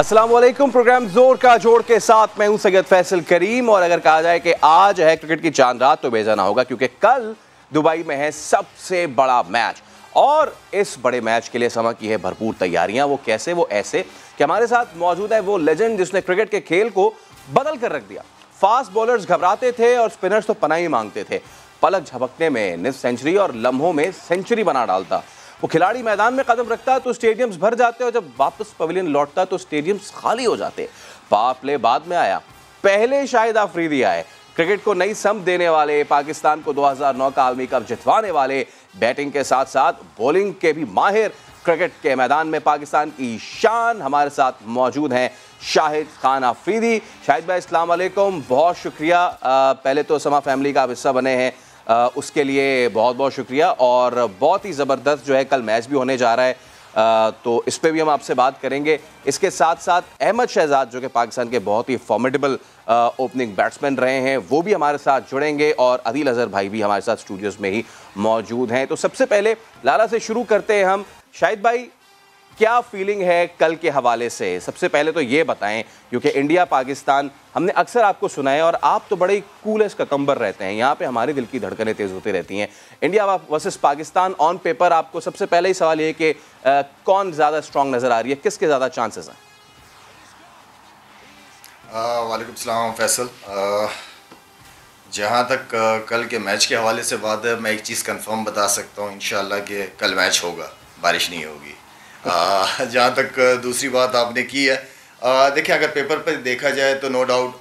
अस्सलाम वालेकुम। प्रोग्राम जोर का जोड़ के साथ मैं हूं सैयद फैसल करीम। और अगर कहा जाए कि आज है क्रिकेट की चांद रात तो बेजाना होगा, क्योंकि कल दुबई में है सबसे बड़ा मैच और इस बड़े मैच के लिए समय की है भरपूर तैयारियां। वो कैसे, वो ऐसे कि हमारे साथ मौजूद है वो लेजेंड जिसने क्रिकेट के खेल को बदल कर रख दिया। फास्ट बॉलर्स घबराते थे और स्पिनर्स तो पनाही मांगते थे। पलक झपकने में निस सेंचुरी और लम्हों में सेंचुरी बना डालता। वो खिलाड़ी मैदान में कदम रखता तो स्टेडियम्स भर जाते और जब वापस पवेलियन लौटता तो स्टेडियम्स खाली हो जाते। पावर प्ले बाद में आया, पहले शाहिद अफरीदी आए। क्रिकेट को नई समत देने वाले, पाकिस्तान को 2009 का आलमी कप जितवाने वाले, बैटिंग के साथ साथ बॉलिंग के भी माहिर, क्रिकेट के मैदान में पाकिस्तान की शान। हमारे साथ मौजूद हैं शाहिद खान अफरीदी। शाहिद भाई अस्सलाम वालेकुम, बहुत शुक्रिया। पहले तो समा फैमिली का आप हिस्सा बने हैं, उसके लिए बहुत बहुत शुक्रिया। और बहुत ही ज़बरदस्त जो है कल मैच भी होने जा रहा है, तो इस पर भी हम आपसे बात करेंगे। इसके साथ साथ अहमद शहजाद जो कि पाकिस्तान के बहुत ही फॉर्मिडेबल ओपनिंग बैट्समैन रहे हैं, वो भी हमारे साथ जुड़ेंगे और अदील अजहर भाई भी हमारे साथ स्टूडियोज़ में ही मौजूद हैं। तो सबसे पहले लाला से शुरू करते हैं हम। शाहिद भाई, क्या फीलिंग है कल के हवाले से? सबसे पहले तो ये बताएं, क्योंकि इंडिया पाकिस्तान हमने अक्सर आपको सुना है और आप तो बड़े कूल एज ककम्बर रहते हैं, यहाँ पे हमारे दिल की धड़कनें तेज़ होती रहती हैं। India versus Pakistan on paper, आपको सबसे पहले ही सवाल ये कि कौन ज़्यादा स्ट्रॉन्ग नज़र आ रही है, किसके ज़्यादा चांसेस हैं? वालेकुम सलाम फैसल। जहाँ तक कल के मैच के हवाले से बात है, मैं एक चीज़ कंफर्म बता सकता हूँ इंशाल्लाह कि कल मैच होगा, बारिश नहीं होगी। जहाँ तक दूसरी बात आपने की है, देखिए अगर पेपर पर देखा जाए तो नो डाउट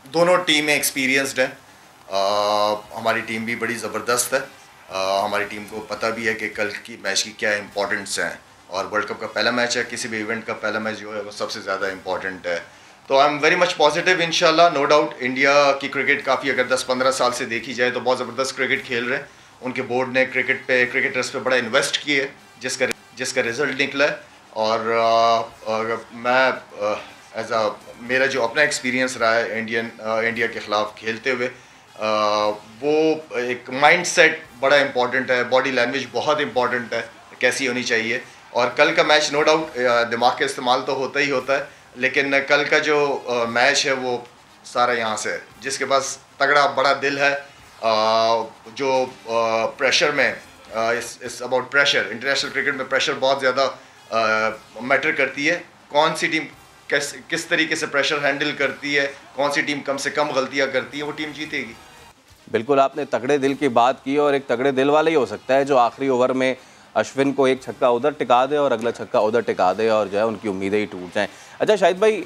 दोनों टीमें एक्सपीरियंस्ड हैं। हमारी टीम भी बड़ी ज़बरदस्त है। हमारी टीम को पता भी है कि कल की मैच की क्या इंपॉर्टेंस है, और वर्ल्ड कप का पहला मैच है, किसी भी इवेंट का पहला मैच जो है वो सबसे ज़्यादा इंपॉर्टेंट है। तो I am very much positive इंशाल्लाह। नो डाउट इंडिया की क्रिकेट काफ़ी, अगर 10-15 साल से देखी जाए तो बहुत ज़बरदस्त क्रिकेट खेल रहे हैं। उनके बोर्ड ने क्रिकेटर्स पे बड़ा इन्वेस्ट किए, जिसका रिज़ल्ट निकला है। और मैं मेरा जो अपना एक्सपीरियंस रहा है इंडिया के ख़िलाफ़ खेलते हुए, वो एक माइंडसेट बड़ा इम्पॉर्टेंट है, बॉडी लैंग्वेज बहुत इम्पॉर्टेंट है, कैसी होनी चाहिए। और कल का मैच नो डाउट दिमाग का इस्तेमाल तो होता ही होता है, लेकिन कल का जो मैच है वो सारा यहाँ से है। जिसके पास तगड़ा बड़ा दिल है, जो प्रेशर में इस अबाउट प्रेशर, इंटरनेशनल क्रिकेट में प्रेशर बहुत ज़्यादा मैटर करती है। कौन सी टीम किस तरीके से प्रेशर हैंडल करती है, कौन सी टीम कम से कम गलतियाँ करती है, वो टीम जीतेगी। बिल्कुल, आपने तगड़े दिल की बात की और एक तगड़े दिल वाला ही हो सकता है जो आखिरी ओवर में अश्विन को एक छक्का उधर टिका दे और अगला छक्का उधर टिका दे और जो है उनकी उम्मीदें ही टूट जाएं। अच्छा शाहिद भाई,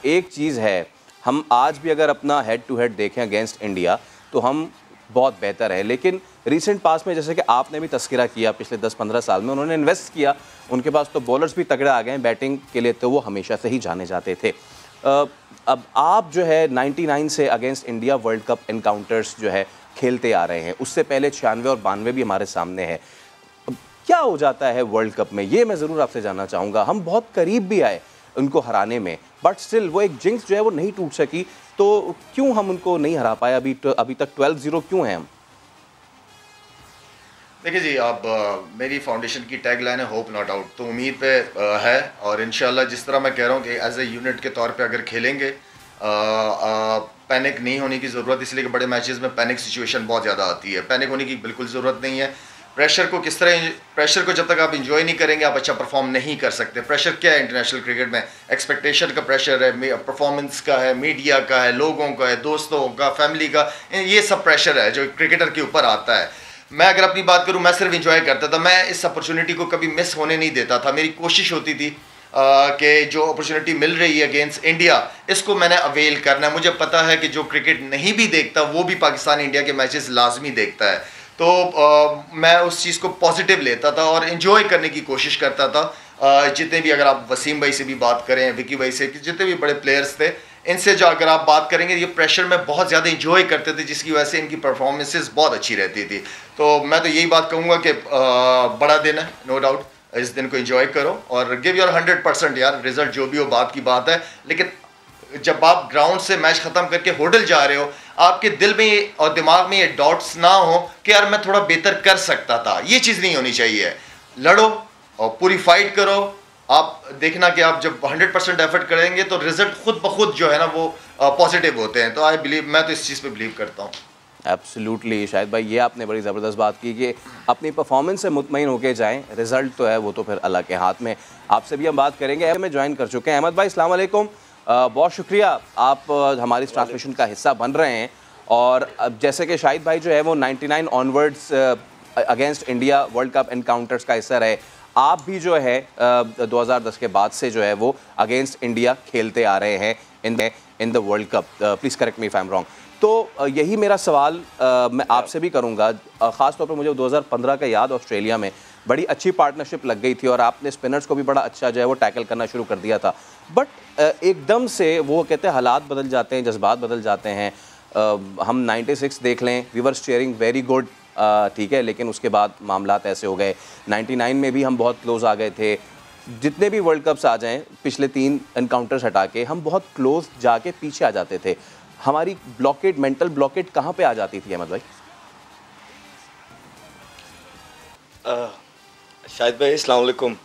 एक चीज़ है, हम आज भी अगर अपना हेड टू हेड देखें अगेंस्ट इंडिया तो हम बहुत बेहतर है, लेकिन रीसेंट पास में जैसे कि आपने भी तस्करा किया, पिछले 10-15 साल में उन्होंने इन्वेस्ट किया, उनके पास तो बॉलर्स भी तगड़े आ गए हैं बैटिंग के लिए, तो वो हमेशा से ही जाने जाते थे। अब आप जो है 99 से against India world cup encounters जो है खेलते आ रहे हैं, उससे पहले 96 और 92 भी हमारे सामने है। क्या हो जाता है वर्ल्ड कप में, ये मैं ज़रूर आपसे जानना चाहूँगा। हम बहुत करीब भी आए उनको हराने में, बट स्टिल वो एक जिंक्स जो है वो नहीं टूट सकी, तो क्यों हम उनको नहीं हरा पाए? अभी तक 12-0 क्यों हैं हम? देखिए जी, आप मेरी फाउंडेशन की टैग लाइन है होप नॉट आउट, तो उम्मीद पे है। और इंशाल्लाह जिस तरह मैं कह रहा हूँ कि एज ए यूनिट के तौर पे अगर खेलेंगे, पैनिक नहीं होने की ज़रूरत, इसलिए कि बड़े मैचेस में पैनिक सिचुएशन बहुत ज़्यादा आती है। पैनिक होने की बिल्कुल ज़रूरत नहीं है। प्रेशर को जब तक आप इंजॉय नहीं करेंगे, आप अच्छा परफॉर्म नहीं कर सकते। प्रेशर क्या है इंटरनेशनल क्रिकेट में? एक्सपेक्टेशन का प्रेशर है, परफॉर्मेंस का है, मीडिया का है, लोगों का है, दोस्तों का, फैमिली का, ये सब प्रेशर है जो क्रिकेटर के ऊपर आता है। मैं अगर अपनी बात करूं, मैं सिर्फ इंजॉय करता था, मैं इस अपॉर्चुनिटी को कभी मिस होने नहीं देता था। मेरी कोशिश होती थी कि जो अपॉर्चुनिटी मिल रही है अगेंस्ट इंडिया, इसको मैंने अवेल करना है। मुझे पता है कि जो क्रिकेट नहीं भी देखता वो भी पाकिस्तान इंडिया के मैचेस लाजमी देखता है, तो मैं उस चीज़ को पॉजिटिव लेता था और इन्जॉय करने की कोशिश करता था। जितने भी, अगर आप वसीम भाई से भी बात करें, विकी भाई से, जितने भी बड़े प्लेयर्स थे, इनसे जो अगर आप बात करेंगे, ये प्रेशर में बहुत ज़्यादा इंजॉय करते थे, जिसकी वजह से इनकी परफॉर्मेंसेस बहुत अच्छी रहती थी। तो मैं तो यही बात कहूँगा कि बड़ा दिन है, नो डाउट, इस दिन को एंजॉय करो और गिव योर 100% यार। रिजल्ट जो भी हो बात की बात है, लेकिन जब आप ग्राउंड से मैच ख़त्म करके होटल जा रहे हो, आपके दिल में और दिमाग में ये डाउट्स ना हो कि यार मैं थोड़ा बेहतर कर सकता था, ये चीज़ नहीं होनी चाहिए। लड़ो और पूरी फाइट करो, आप देखना कि आप जब 100% एफर्ट करेंगे तो रिजल्ट खुद ब खुद जो है ना वो पॉजिटिव होते हैं। तो आई बिलीव, मैं तो इस चीज़ पे बिलीव करता हूँ। एब्सोल्युटली शाहिद भाई, ये आपने बड़ी ज़बरदस्त बात की कि अपनी परफॉर्मेंस से मुतमईन होके जाएं, रिजल्ट तो है वो तो फिर अल्लाह के हाथ में। आपसे भी हम बात करेंगे, में ज्वाइन कर चुके हैं अहमद भाई। अस्सलाम वालेकुम, बहुत शुक्रिया आप हमारी इस ट्रांसमिशन का हिस्सा बन रहे हैं। और अब जैसे कि शाहिद भाई जो है वो 99 onwards against India world cup encounters का हिस्सा रहे, आप भी जो है 2010 के बाद से जो है वो अगेंस्ट इंडिया खेलते आ रहे हैं इन the world cup. Please correct me if I am wrong. तो यही मेरा सवाल मैं आपसे भी करूंगा। ख़ास तौर पर मुझे 2015 का याद, ऑस्ट्रेलिया में बड़ी अच्छी पार्टनरशिप लग गई थी और आपने स्पिनर्स को भी बड़ा अच्छा जो है वो टैकल करना शुरू कर दिया था। बट एकदम से वो कहते हैं हालात बदल जाते हैं, जज्बात बदल जाते हैं। हम 96 देख लें, we were steering very good, ठीक है, लेकिन उसके बाद मामलात ऐसे हो गए। 99 में भी हम बहुत क्लोज आ गए थे। जितने भी वर्ल्ड कप्स आ जाएं, पिछले 3 एनकाउंटर्स हटा के हम बहुत क्लोज जाके पीछे आ जाते थे। हमारी ब्लॉकेट, मेंटल ब्लॉकेट कहाँ पे आ जाती थी अहमद भाई? शाहिद भाई अस्सलाम वालेकुम।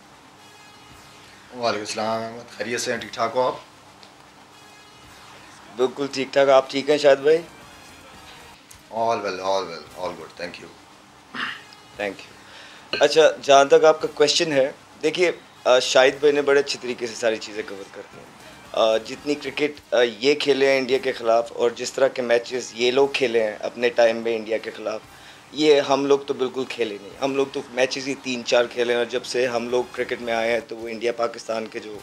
वालेकुम सलाम अहमद, खैरियत से हैं? ठीक ठाक हो आप? बिल्कुल ठीक ठाक, आप ठीक हैं शाहिद भाई? All well, all well, all good, thank you. Thank you. अच्छा, जहाँ तक आपका क्वेश्चन है, देखिए शाहिद भाई ने बड़े अच्छी तरीके से सारी चीज़ें कवर कर दी। जितनी क्रिकेट ये खेले हैं इंडिया के ख़िलाफ़ और जिस तरह के मैचेस ये लोग खेले हैं अपने टाइम में इंडिया के ख़िलाफ़, ये हम लोग तो बिल्कुल खेले नहीं। हम लोग तो मैचेस ही 3-4 खेले हैं और जब से हम लोग क्रिकेट में आए हैं तो वो इंडिया पाकिस्तान के जो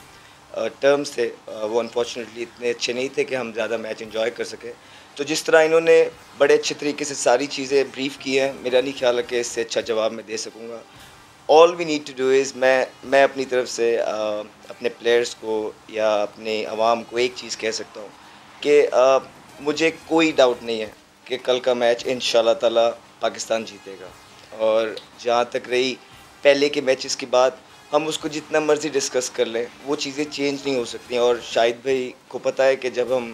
टर्म्स थे वो अनफॉर्चुनेटली इतने अच्छे नहीं थे कि हम ज़्यादा मैच एंजॉय कर सकें। तो जिस तरह इन्होंने बड़े अच्छे तरीके से सारी चीज़ें ब्रीफ़ की हैं, मेरा नहीं ख्याल है कि इससे अच्छा जवाब मैं दे सकूँगा। All we need to do is, मैं अपनी तरफ से अपने प्लेयर्स को या अपने आवाम को एक चीज़ कह सकता हूँ कि मुझे कोई डाउट नहीं है कि कल का मैच इंशाल्लाह ताला पाकिस्तान जीतेगा। और जहाँ तक रही पहले के मैचेस की बात, हम उसको जितना मर्ज़ी डिस्कस कर लें, वो चीज़ें चेंज नहीं हो सकती। और शाहिद भाई को पता है कि जब हम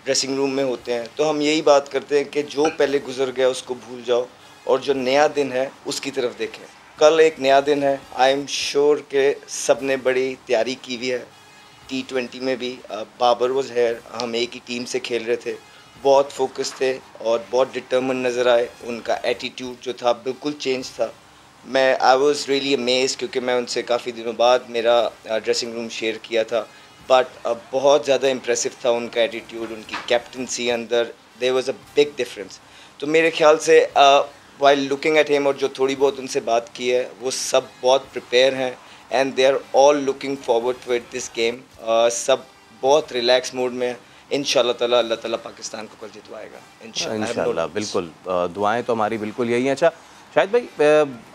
ड्रेसिंग रूम में होते हैं तो हम यही बात करते हैं कि जो पहले गुजर गया उसको भूल जाओ और जो नया दिन है उसकी तरफ देखें। कल एक नया दिन है, आई एम श्योर कि सब ने बड़ी तैयारी की हुई है। T20 में भी बाबर वॉज हेयर, हम एक ही टीम से खेल रहे थे, बहुत फोकस थे और बहुत डिटर्मिन नज़र आए। उनका एटीट्यूड जो था बिल्कुल चेंज था। आई वॉज़ रियली अमेज्ड क्योंकि मैं उनसे काफ़ी दिनों बाद मेरा ड्रेसिंग रूम शेयर किया था, बट बहुत ज़्यादा इम्प्रेसिव था उनका एटीट्यूड, उनकी कैप्टनसी अंदर there was a big difference. तो मेरे ख्याल से वाइल लुकिंग एट हिम और जो थोड़ी बहुत उनसे बात की है, वो सब बहुत प्रिपेयर हैं and they are all looking forward to this game. सब बहुत रिलैक्स मूड में। इंशाल्लाह ताला अल्लाह ताला पाकिस्तान को कल जितवाएगा इंशाल्लाह। बिल्कुल, दुआएं तो हमारी बिल्कुल यही हैं। अच्छा शाहिद भाई,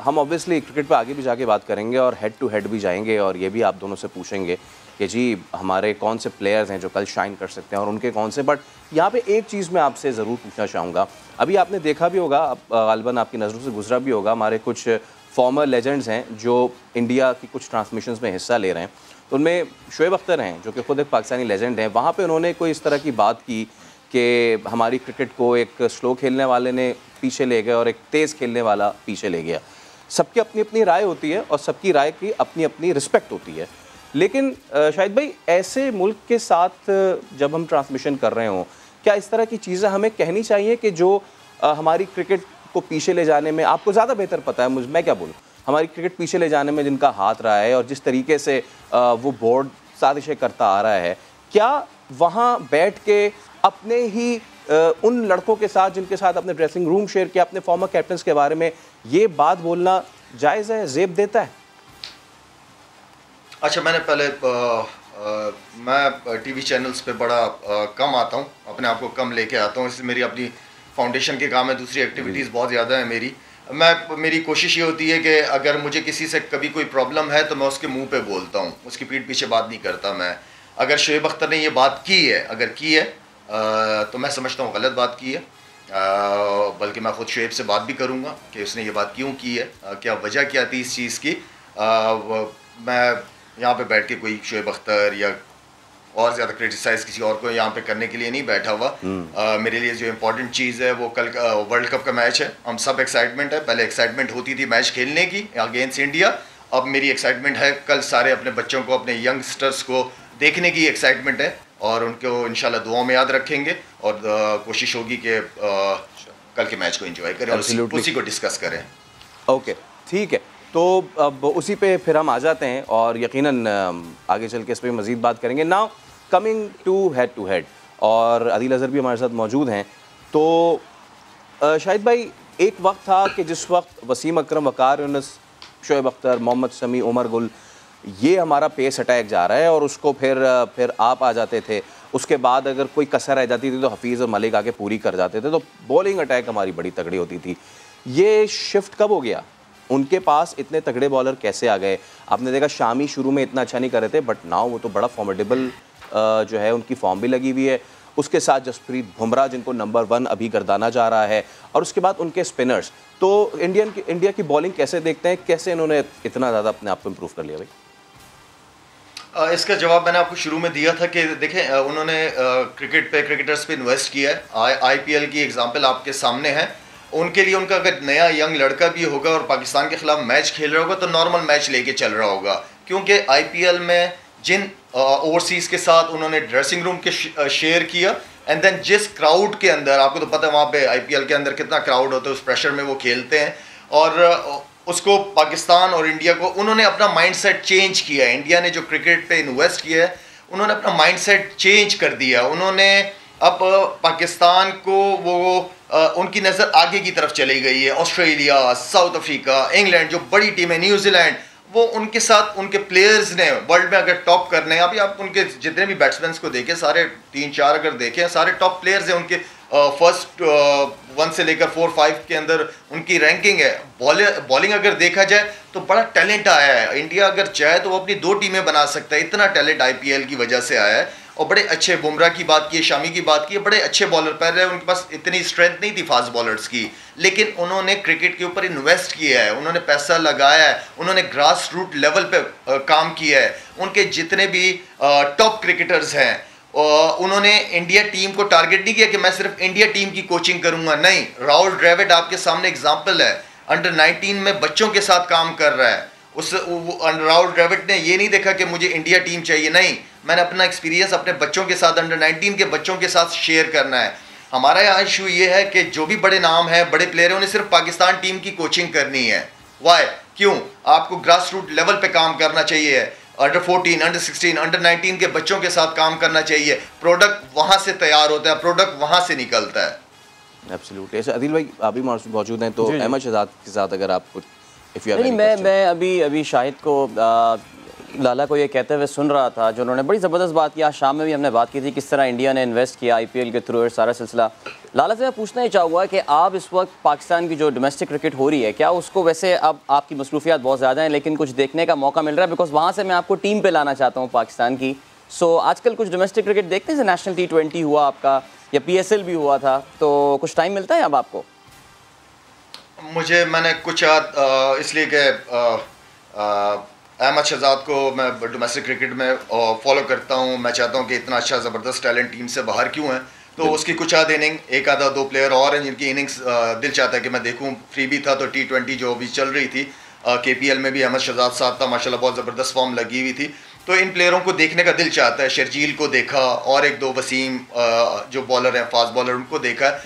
हम ऑब्वियसली क्रिकेट पे आगे भी जाके बात करेंगे और हेड टू हेड भी जाएंगे और ये भी आप दोनों से पूछेंगे कि जी हमारे कौन से प्लेयर्स हैं जो कल शाइन कर सकते हैं और उनके कौन से। बट यहाँ पे एक चीज़ मैं आपसे ज़रूर पूछना चाहूँगा। अभी आपने देखा भी होगा, गालिबन आपकी नज़रों से गुजरा भी होगा, हमारे कुछ फॉर्मर लेजेंड्स हैं जो इंडिया की कुछ ट्रांसमिशंस में हिस्सा ले रहे हैं। तो उनमें शोएब अख्तर हैं जो कि ख़ुद एक पाकिस्तानी लेजेंड हैं। वहाँ पे उन्होंने कोई इस तरह की बात की कि हमारी क्रिकेट को एक स्लो खेलने वाले ने पीछे ले गया और एक तेज़ खेलने वाला पीछे ले गया। सबकी अपनी अपनी राय होती है और सबकी राय की अपनी अपनी रिस्पेक्ट होती है। लेकिन शाहिद भाई, ऐसे मुल्क के साथ जब हम ट्रांसमिशन कर रहे हों, क्या इस तरह की चीज़ें हमें कहनी चाहिए कि जो हमारी क्रिकेट को पीछे ले जाने में, आपको ज़्यादा बेहतर पता है, मैं क्या बोलूँ, हमारी क्रिकेट पीछे ले जाने में जिनका हाथ रहा है और जिस तरीके से वो बोर्ड साजिशें करता आ रहा है, क्या वहाँ बैठ के अपने ही उन लड़कों के साथ जिनके साथ अपने ड्रेसिंग रूम शेयर किया, अपने फॉर्मर कैप्टन्स के बारे में ये बात बोलना जायज़ है, ज़ेब देता है? अच्छा, मैंने पहले मैं टीवी चैनल्स पे बड़ा कम आता हूँ, अपने आप को कम लेके आता हूँ। इसलिए मेरी अपनी फाउंडेशन के काम है, दूसरी एक्टिविटीज़ बहुत ज़्यादा है मेरी कोशिश ये होती है कि अगर मुझे किसी से कभी कोई प्रॉब्लम है तो मैं उसके मुंह पे बोलता हूँ, उसकी पीठ पीछे बात नहीं करता मैं। अगर शोएब अख्तर ने ये बात की है, अगर की है तो मैं समझता हूँ गलत बात की है। बल्कि मैं ख़ुद शोएब से बात भी करूँगा कि उसने ये बात क्यों की है, क्या वजह क्या थी इस चीज़ की। मैं यहाँ पे बैठ के कोई शोएब अख्तर या और ज़्यादा क्रिटिसाइज़ किसी और को यहाँ पे करने के लिए नहीं बैठा हुआ। मेरे लिए जो इम्पोर्टेंट चीज़ है वो कल वर्ल्ड कप का मैच है। हम सब एक्साइटमेंट है, पहले एक्साइटमेंट होती थी मैच खेलने की अगेंस्ट इंडिया, अब मेरी एक्साइटमेंट है कल सारे अपने बच्चों को, अपने यंगस्टर्स को देखने की एक्साइटमेंट है और उनको इंशाल्लाह दुआओं में याद रखेंगे और कोशिश होगी कि कल के मैच को एंजॉय करें और उसी को डिस्कस करें। ओके, ठीक है, तो अब उसी पे फिर हम आ जाते हैं और यकीनन आगे चल के इस पर मज़ीद बात करेंगे। नाउ कमिंग टू हेड और अदील अज़हर भी हमारे साथ मौजूद हैं। तो शाहिद भाई, एक वक्त था कि जिस वक्त वसीम अकरम, वकार यूनुस, शोएब अख्तर, मोहम्मद शमी, उमर गुल, ये हमारा पेस अटैक जा रहा है और उसको फिर आप आ जाते थे। उसके बाद अगर कोई कसर रह जाती थी तो हफीज़ और मलिक आके पूरी कर जाते थे, तो बॉलिंग अटैक हमारी बड़ी तगड़ी होती थी। ये शिफ्ट कब हो गया? उनके पास इतने तगड़े बॉलर कैसे आ गए? आपने देखा शामी शुरू में इतना अच्छा नहीं कर रहे थे, बट नाउ वो तो बड़ा फॉर्मेडेबल जो है, उनकी फॉर्म भी लगी हुई है। उसके साथ जसप्रीत बुमराह जिनको नंबर 1 अभी गर्दाना जा रहा है, और उसके बाद उनके स्पिनर्स। तो इंडिया की बॉलिंग कैसे देखते हैं? कैसे इन्होंने इतना ज़्यादा अपने आप को इम्प्रूव कर लिया भाई? इसका जवाब मैंने आपको शुरू में दिया था कि देखें, उन्होंने क्रिकेटर्स पे इन्वेस्ट किया है। IPL की एग्जांपल आपके सामने है। उनके लिए उनका अगर नया यंग लड़का भी होगा और पाकिस्तान के खिलाफ मैच खेल रहा होगा तो नॉर्मल मैच लेके चल रहा होगा, क्योंकि IPL में जिन ओवरसीज़ के साथ उन्होंने ड्रेसिंग रूम के शेयर किया, एंड देन जिस क्राउड के अंदर, आपको तो पता है वहाँ पे IPL के अंदर कितना क्राउड होता है, उस प्रेशर में वो खेलते हैं, और उसको पाकिस्तान और इंडिया को उन्होंने अपना माइंडसेट चेंज किया है। इंडिया ने जो क्रिकेट पे इन्वेस्ट किया है, उन्होंने अपना माइंडसेट चेंज कर दिया। उन्होंने अब पाकिस्तान को उनकी नज़र आगे की तरफ चली गई है। ऑस्ट्रेलिया, साउथ अफ्रीका, इंग्लैंड, जो बड़ी टीम है, न्यूजीलैंड, वो उनके साथ उनके प्लेयर्स ने वर्ल्ड में अगर टॉप करने हैं, अभी आप उनके जितने भी बैट्समैन को देखें, सारे 3-4 अगर देखें, सारे टॉप प्लेयर्स हैं। उनके फर्स्ट 1 से लेकर 4-5 के अंदर उनकी रैंकिंग है। बॉलिंग अगर देखा जाए तो बड़ा टैलेंट आया है। इंडिया अगर चाहे तो वो अपनी 2 टीमें बना सकता है, इतना टैलेंट IPL की वजह से आया है। और बड़े अच्छे, बुमराह की बात की, शामी की बात की, बड़े अच्छे बॉलर। पहले उनके पास इतनी स्ट्रेंथ नहीं थी फास्ट बॉलर्स की, लेकिन उन्होंने क्रिकेट के ऊपर इन्वेस्ट किया है, उन्होंने पैसा लगाया है, उन्होंने ग्रास रूट लेवल पे काम किया है। उनके जितने भी टॉप क्रिकेटर्स हैं, उन्होंने इंडिया टीम को टारगेट नहीं किया कि मैं सिर्फ इंडिया टीम की कोचिंग करूंगा, नहीं। राहुल द्रविड़ आपके सामने एग्जांपल है, अंडर 19 में बच्चों के साथ काम कर रहा है। राहुल द्रविड़ ने ये नहीं देखा कि मुझे इंडिया टीम चाहिए, नहीं, मैंने अपना एक्सपीरियंस अपने बच्चों के साथ, अंडर 19 के बच्चों के साथ शेयर करना है। हमारा यहाँ इशू ये है कि जो भी बड़े नाम है, बड़े प्लेयर हैं, उन्हें सिर्फ पाकिस्तान टीम की कोचिंग करनी है। वाई? क्यों? आपको ग्रास रूट लेवल पे काम करना चाहिए, अंडर 14, अंडर 16, अंडर 19 के बच्चों के साथ काम करना चाहिए। प्रोडक्ट वहाँ से तैयार होता है, प्रोडक्ट वहाँ से निकलता है। एब्सोल्युटली। ऐसे अदिल भाई अभी मौजूद हैं, तो अहमद शहजाद के साथ अगर आप कुछ नहीं, मैं अभी शाहिद को लाला को ये कहते हुए सुन रहा था, जो उन्होंने बड़ी ज़बरदस्त बात की। आज शाम में भी हमने बात की थी किस तरह इंडिया ने इन्वेस्ट किया IPL के थ्रू, सारा सिलसिला। लाला से मैं पूछना ही चाहूँगा कि आप इस वक्त पाकिस्तान की जो डोमेस्टिक क्रिकेट हो रही है, क्या उसको, वैसे अब आपकी मसरूफियात बहुत ज़्यादा हैं, लेकिन कुछ देखने का मौका मिल रहा है? बिकॉज वहाँ से मैं आपको टीम पे लाना चाहता हूँ पाकिस्तान की। सो आजकल कुछ डोमेस्टिक क्रिकेट देखते हैं, नेशनल T20 हुआ आपका, या PSL भी हुआ था, तो कुछ टाइम मिलता है अब आपको? मैंने कुछ इसलिए कि अहमद शहजाद को मैं डोमेस्टिक क्रिकेट में फॉलो करता हूँ। मैं चाहता हूँ कि इतना अच्छा ज़बरदस्त टैलेंट टीम से बाहर क्यों है, तो उसकी कुछ आध इनिंग, एक आधा 2 प्लेयर और हैं जिनकी इनिंग्स दिल चाहता है कि मैं देखूँ। फ्री भी था तो T20 जो अभी चल रही थी, KPL में भी अहमद शहजाद साथ था, माशाल्लाह बहुत ज़बरदस्त फॉर्म लगी हुई थी। तो इन प्लेयरों को देखने का दिल चाहता है। शर्जील को देखा और 1-2 वसीम जो बॉलर हैं, फास्ट बॉलर, उनको देखा।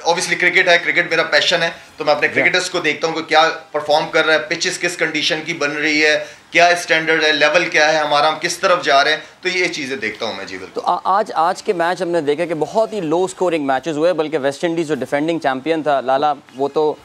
ऑब्वियसली क्रिकेट है, क्रिकेट मेरा पैशन है, तो मैं अपने क्रिकेटर्स को देखता हूँ कि क्या परफॉर्म कर रहा है, पिचेस किस कंडीशन की बन रही है, क्या स्टैंडर्ड है, लेवल क्या है हमारा, हम किस तरफ जा रहे हैं, तो ये चीज़ें देखता हूँ मैं। जी बिल्कुल। तो आज के मैच हमने देखे कि बहुत ही लो स्कोरिंग मैचेस हुए, बल्कि वेस्ट इंडीज़ जो डिफेंडिंग चैंपियन था लाला, वो तो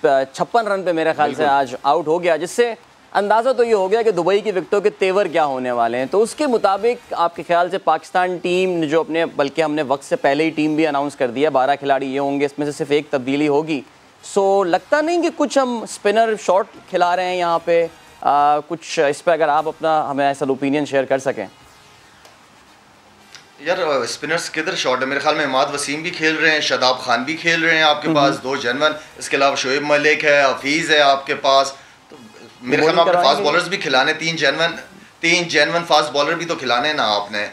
56 रन पे मेरे ख्याल से आज आउट हो गया, जिससे अंदाज़ा तो ये हो गया कि दुबई की विकेटों के तेवर क्या होने वाले हैं। तो उसके मुताबिक आपके ख्याल से पाकिस्तान टीम जो अपने, बल्कि हमने वक्त से पहले ही टीम भी अनाउंस कर दिया, 12 खिलाड़ी ये होंगे, इसमें से सिर्फ एक तब्दीली होगी। सो लगता नहीं कि कुछ हम स्पिनर शॉट खिला रहे हैं यहाँ पे? कुछ इस पर अगर आप अपना हमें ऐसा ओपिनियन शेयर कर सकें। यार स्पिनर्स किधर शॉट है? मेरे ख्याल में इमाद वसीम भी खेल रहे हैं, शादाब खान भी खेल रहे हैं आपके पास, 2 जेनवन, इसके अलावा शोएब मलिक है, हफीज़ है आपके पास। मेरे ख्याल में आपने फास्ट बॉलर्स भी खिलाने, 3 जेनवन फास्ट बॉलर भी तो खिलाने ना आपने।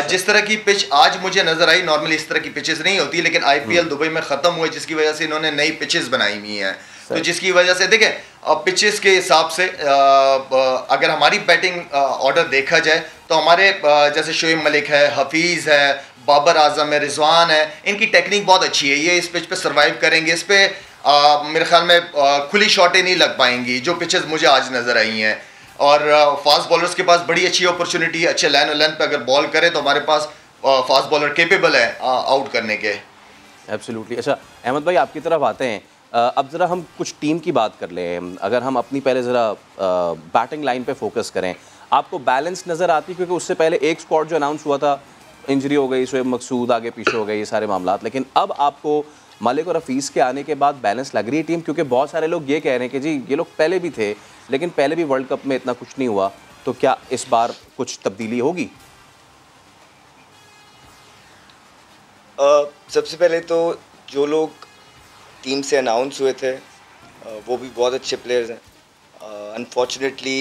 जिस तरह की पिच आज मुझे नजर आई, नॉर्मली इस तरह की पिचेस नहीं होती, लेकिन IPL दुबई में ख़त्म हुए, जिसकी वजह से इन्होंने नई पिचेस बनाई हुई हैं। तो जिसकी वजह से देखें पिचेस के हिसाब से अगर हमारी बैटिंग ऑर्डर देखा जाए तो हमारे जैसे शोएब मलिक है, हफीज़ है, बाबर आजम है, रिजवान है, इनकी टेक्निक बहुत अच्छी है, ये इस पिच पे सर्वाइव करेंगे। इस पे मेरे ख्याल में खुली शॉटें नहीं लग पाएंगी जो पिचेस मुझे आज नज़र आई हैं। और फास्ट बॉलर्स के पास बड़ी अच्छी अपॉर्चुनिटी, अच्छे लाइन और लेंथ पे अगर बॉल करें तो हमारे पास फास्ट बॉलर केपेबल है आउट करने के। एब्सोल्युटली। अच्छा अहमद भाई आपकी तरफ आते हैं। अब ज़रा हम कुछ टीम की बात कर लें। अगर हम अपनी पहले ज़रा बैटिंग लाइन पे फोकस करें, आपको बैलेंस नज़र आती? क्योंकि उससे पहले एक स्क्वाड जो अनाउंस हुआ था, इंजरी हो गई, शोएब मकसूद आगे पीछे हो गए, ये सारे मामला, लेकिन अब आपको मलिक और हफीज़ के आने के बाद बैलेंस लग रही है टीम? क्योंकि बहुत सारे लोग ये कह रहे हैं कि जी ये लोग पहले भी थे लेकिन पहले भी वर्ल्ड कप में इतना कुछ नहीं हुआ, तो क्या इस बार कुछ तब्दीली होगी? सबसे पहले तो जो लोग टीम से अनाउंस हुए थे वो भी बहुत अच्छे प्लेयर्स हैं। अनफॉर्चुनेटली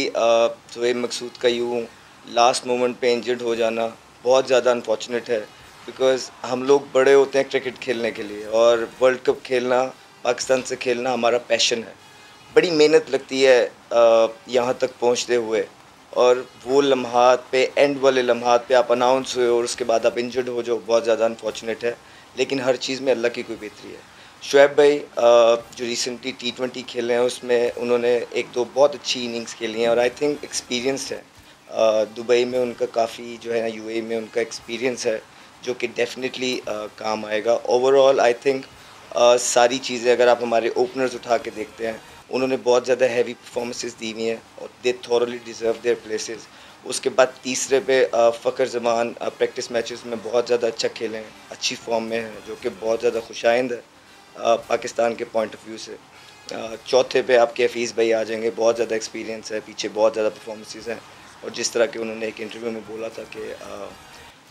शोएब मकसूद का यूँ लास्ट मोमेंट पे इंजर्ड हो जाना बहुत ज़्यादा अनफॉर्चुनेट है, बिकॉज़ हम लोग बड़े होते हैं क्रिकेट खेलने के लिए और वर्ल्ड कप खेलना, पाकिस्तान से खेलना हमारा पैशन है। बड़ी मेहनत लगती है यहाँ तक पहुँचते हुए, और वो लम्हात पे, एंड वाले लम्हात पे आप अनाउंस हुए और उसके बाद आप इंजर्ड हो जाओ, बहुत ज़्यादा अनफॉर्चुनेट है। लेकिन हर चीज़ में अल्लाह की कोई बेहतरी है। शोएब भाई जो रिसेंटली T20 खेले हैं उसमें उन्होंने एक दो बहुत अच्छी इनिंग्स खेली हैं और आई थिंक एक्सपीरियंस्ड है। दुबई में उनका काफ़ी जो है ना, UAE में उनका एक्सपीरियंस है जो कि डेफिनेटली काम आएगा। ओवरऑल आई थिंक सारी चीज़ें अगर आप हमारे ओपनर्स उठा के देखते हैं, उन्होंने बहुत ज़्यादा हैवी परफॉर्मेंसेस दी हुई हैं और दे थॉरली डिज़र्व देयर प्लेसेस। उसके बाद तीसरे पे फ़खर ज़मान प्रैक्टिस मैचेस में बहुत ज़्यादा अच्छा खेले हैं, अच्छी फॉर्म में है, जो कि बहुत ज़्यादा खुशाइंद है पाकिस्तान के पॉइंट ऑफ व्यू से। चौथे पे आपके हफीज़ भाई आ जाएंगे, बहुत ज़्यादा एक्सपीरियंस है, पीछे बहुत ज़्यादा परफॉर्मेंसेस हैं, और जिस तरह के उन्होंने एक इंटरव्यू में बोला था कि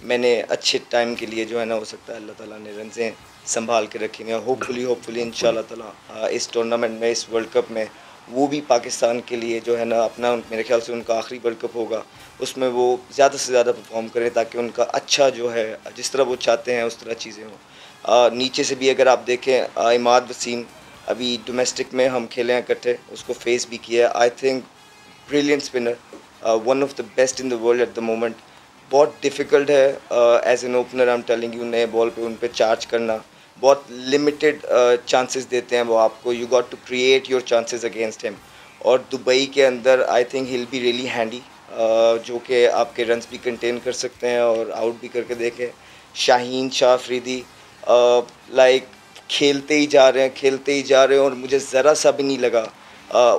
मैंने अच्छे टाइम के लिए जो है ना, हो सकता है अल्लाह ताला ने रंज़ें संभाल के रखी हैं। होपफुली इंशाल्लाह ताला इस टूर्नामेंट में, इस वर्ल्ड कप में वो भी पाकिस्तान के लिए जो है ना अपना, मेरे ख्याल से उनका आखिरी वर्ल्ड कप होगा, उसमें वो ज़्यादा से ज़्यादा परफॉर्म करें ताकि उनका अच्छा जो है, जिस तरह वो चाहते हैं उस तरह चीज़ें हों। नीचे से भी अगर आप देखें, इमाद वसीम अभी डोमेस्टिक में हम खेले हैं इकट्ठे, उसको फेस भी किया है। I think brilliant spinner, one of the best in the world at the moment. बहुत डिफ़िकल्ट है as an opener, I am telling you, नए बॉल पे उन पे चार्ज करना, बहुत लिमिटेड चांसेस देते हैं वो आपको। You got to create your chances against him. और दुबई के अंदर I think he will be really handy, जो कि आपके रन्स भी कंटेन कर सकते हैं और आउट भी करके देखें। शाहीन शाह अफरीदी लाइक खेलते ही जा रहे हैं और मुझे ज़रा सा भी नहीं लगा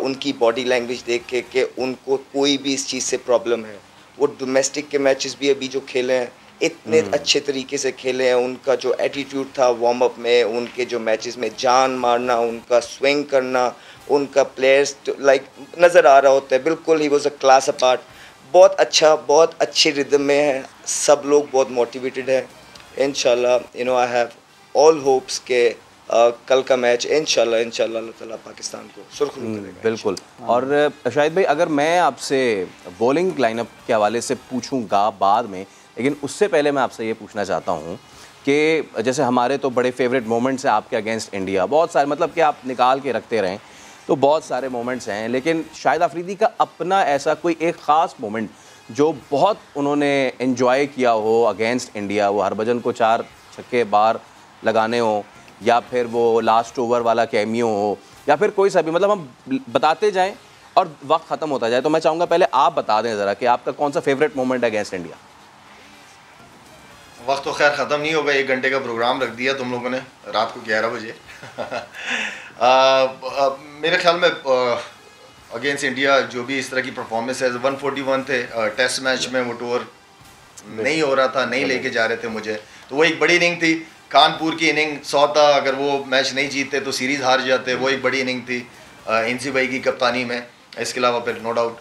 उनकी बॉडी लैंग्वेज देख के कि उनको कोई भी इस चीज़ से प्रॉब्लम है। वो डोमेस्टिक के मैचेस भी अभी जो खेले हैं इतने अच्छे तरीके से खेले हैं। उनका जो एटीट्यूड था वार्म अप में, उनके जो मैचेस में जान मारना, उनका स्विंग करना, उनका प्लेयर्स लाइक नज़र आ रहा होता है बिल्कुल he was a class apart. बहुत अच्छा, बहुत अच्छे रिदम में है, सब लोग बहुत मोटिवेटेड है। इंशाल्लाह you know I have all hopes के कल का मैच इंशाल्लाह अल्लाह ताला पाकिस्तान को सुरखरू करेगा। बिल्कुल। और शाहिद भाई, अगर मैं आपसे बॉलिंग लाइनअप के हवाले से पूछूंगा बाद में, लेकिन उससे पहले मैं आपसे ये पूछना चाहता हूँ कि जैसे हमारे तो बड़े फेवरेट मोमेंट्स हैं आपके अगेंस्ट इंडिया, बहुत सारे, मतलब कि आप निकाल के रखते रहें तो बहुत सारे मोमेंट्स हैं, लेकिन शाहिद अफरीदी का अपना ऐसा कोई एक ख़ास मोमेंट जो बहुत उन्होंने एंजॉय किया हो अगेंस्ट इंडिया, वो हरभजन को 4 छक्के बार लगाने हो, या फिर वो लास्ट ओवर वाला कैमियो हो, या फिर कोई सा भी, मतलब हम बताते जाएं और वक्त ख़त्म होता जाए। तो मैं चाहूँगा पहले आप बता दें ज़रा कि आपका कौन सा फेवरेट मोमेंट है अगेंस्ट इंडिया। वक्त तो खैर ख़त्म नहीं होगा, 1 घंटे का प्रोग्राम रख दिया तुम लोगों ने रात को 11 बजे। मेरे ख्याल में अगेंस्ट इंडिया जो भी इस तरह की परफॉर्मेंस है, 141 थे टेस्ट मैच में, वो टूर नहीं हो रहा था, नहीं लेके जा रहे थे मुझे, तो वो एक बड़ी इनिंग थी। कानपुर की इनिंग 100 था, अगर वो मैच नहीं जीतते तो सीरीज़ हार जाते, वो एक बड़ी इनिंग थी इंसी भाई की कप्तानी में। इसके अलावा फिर नो डाउट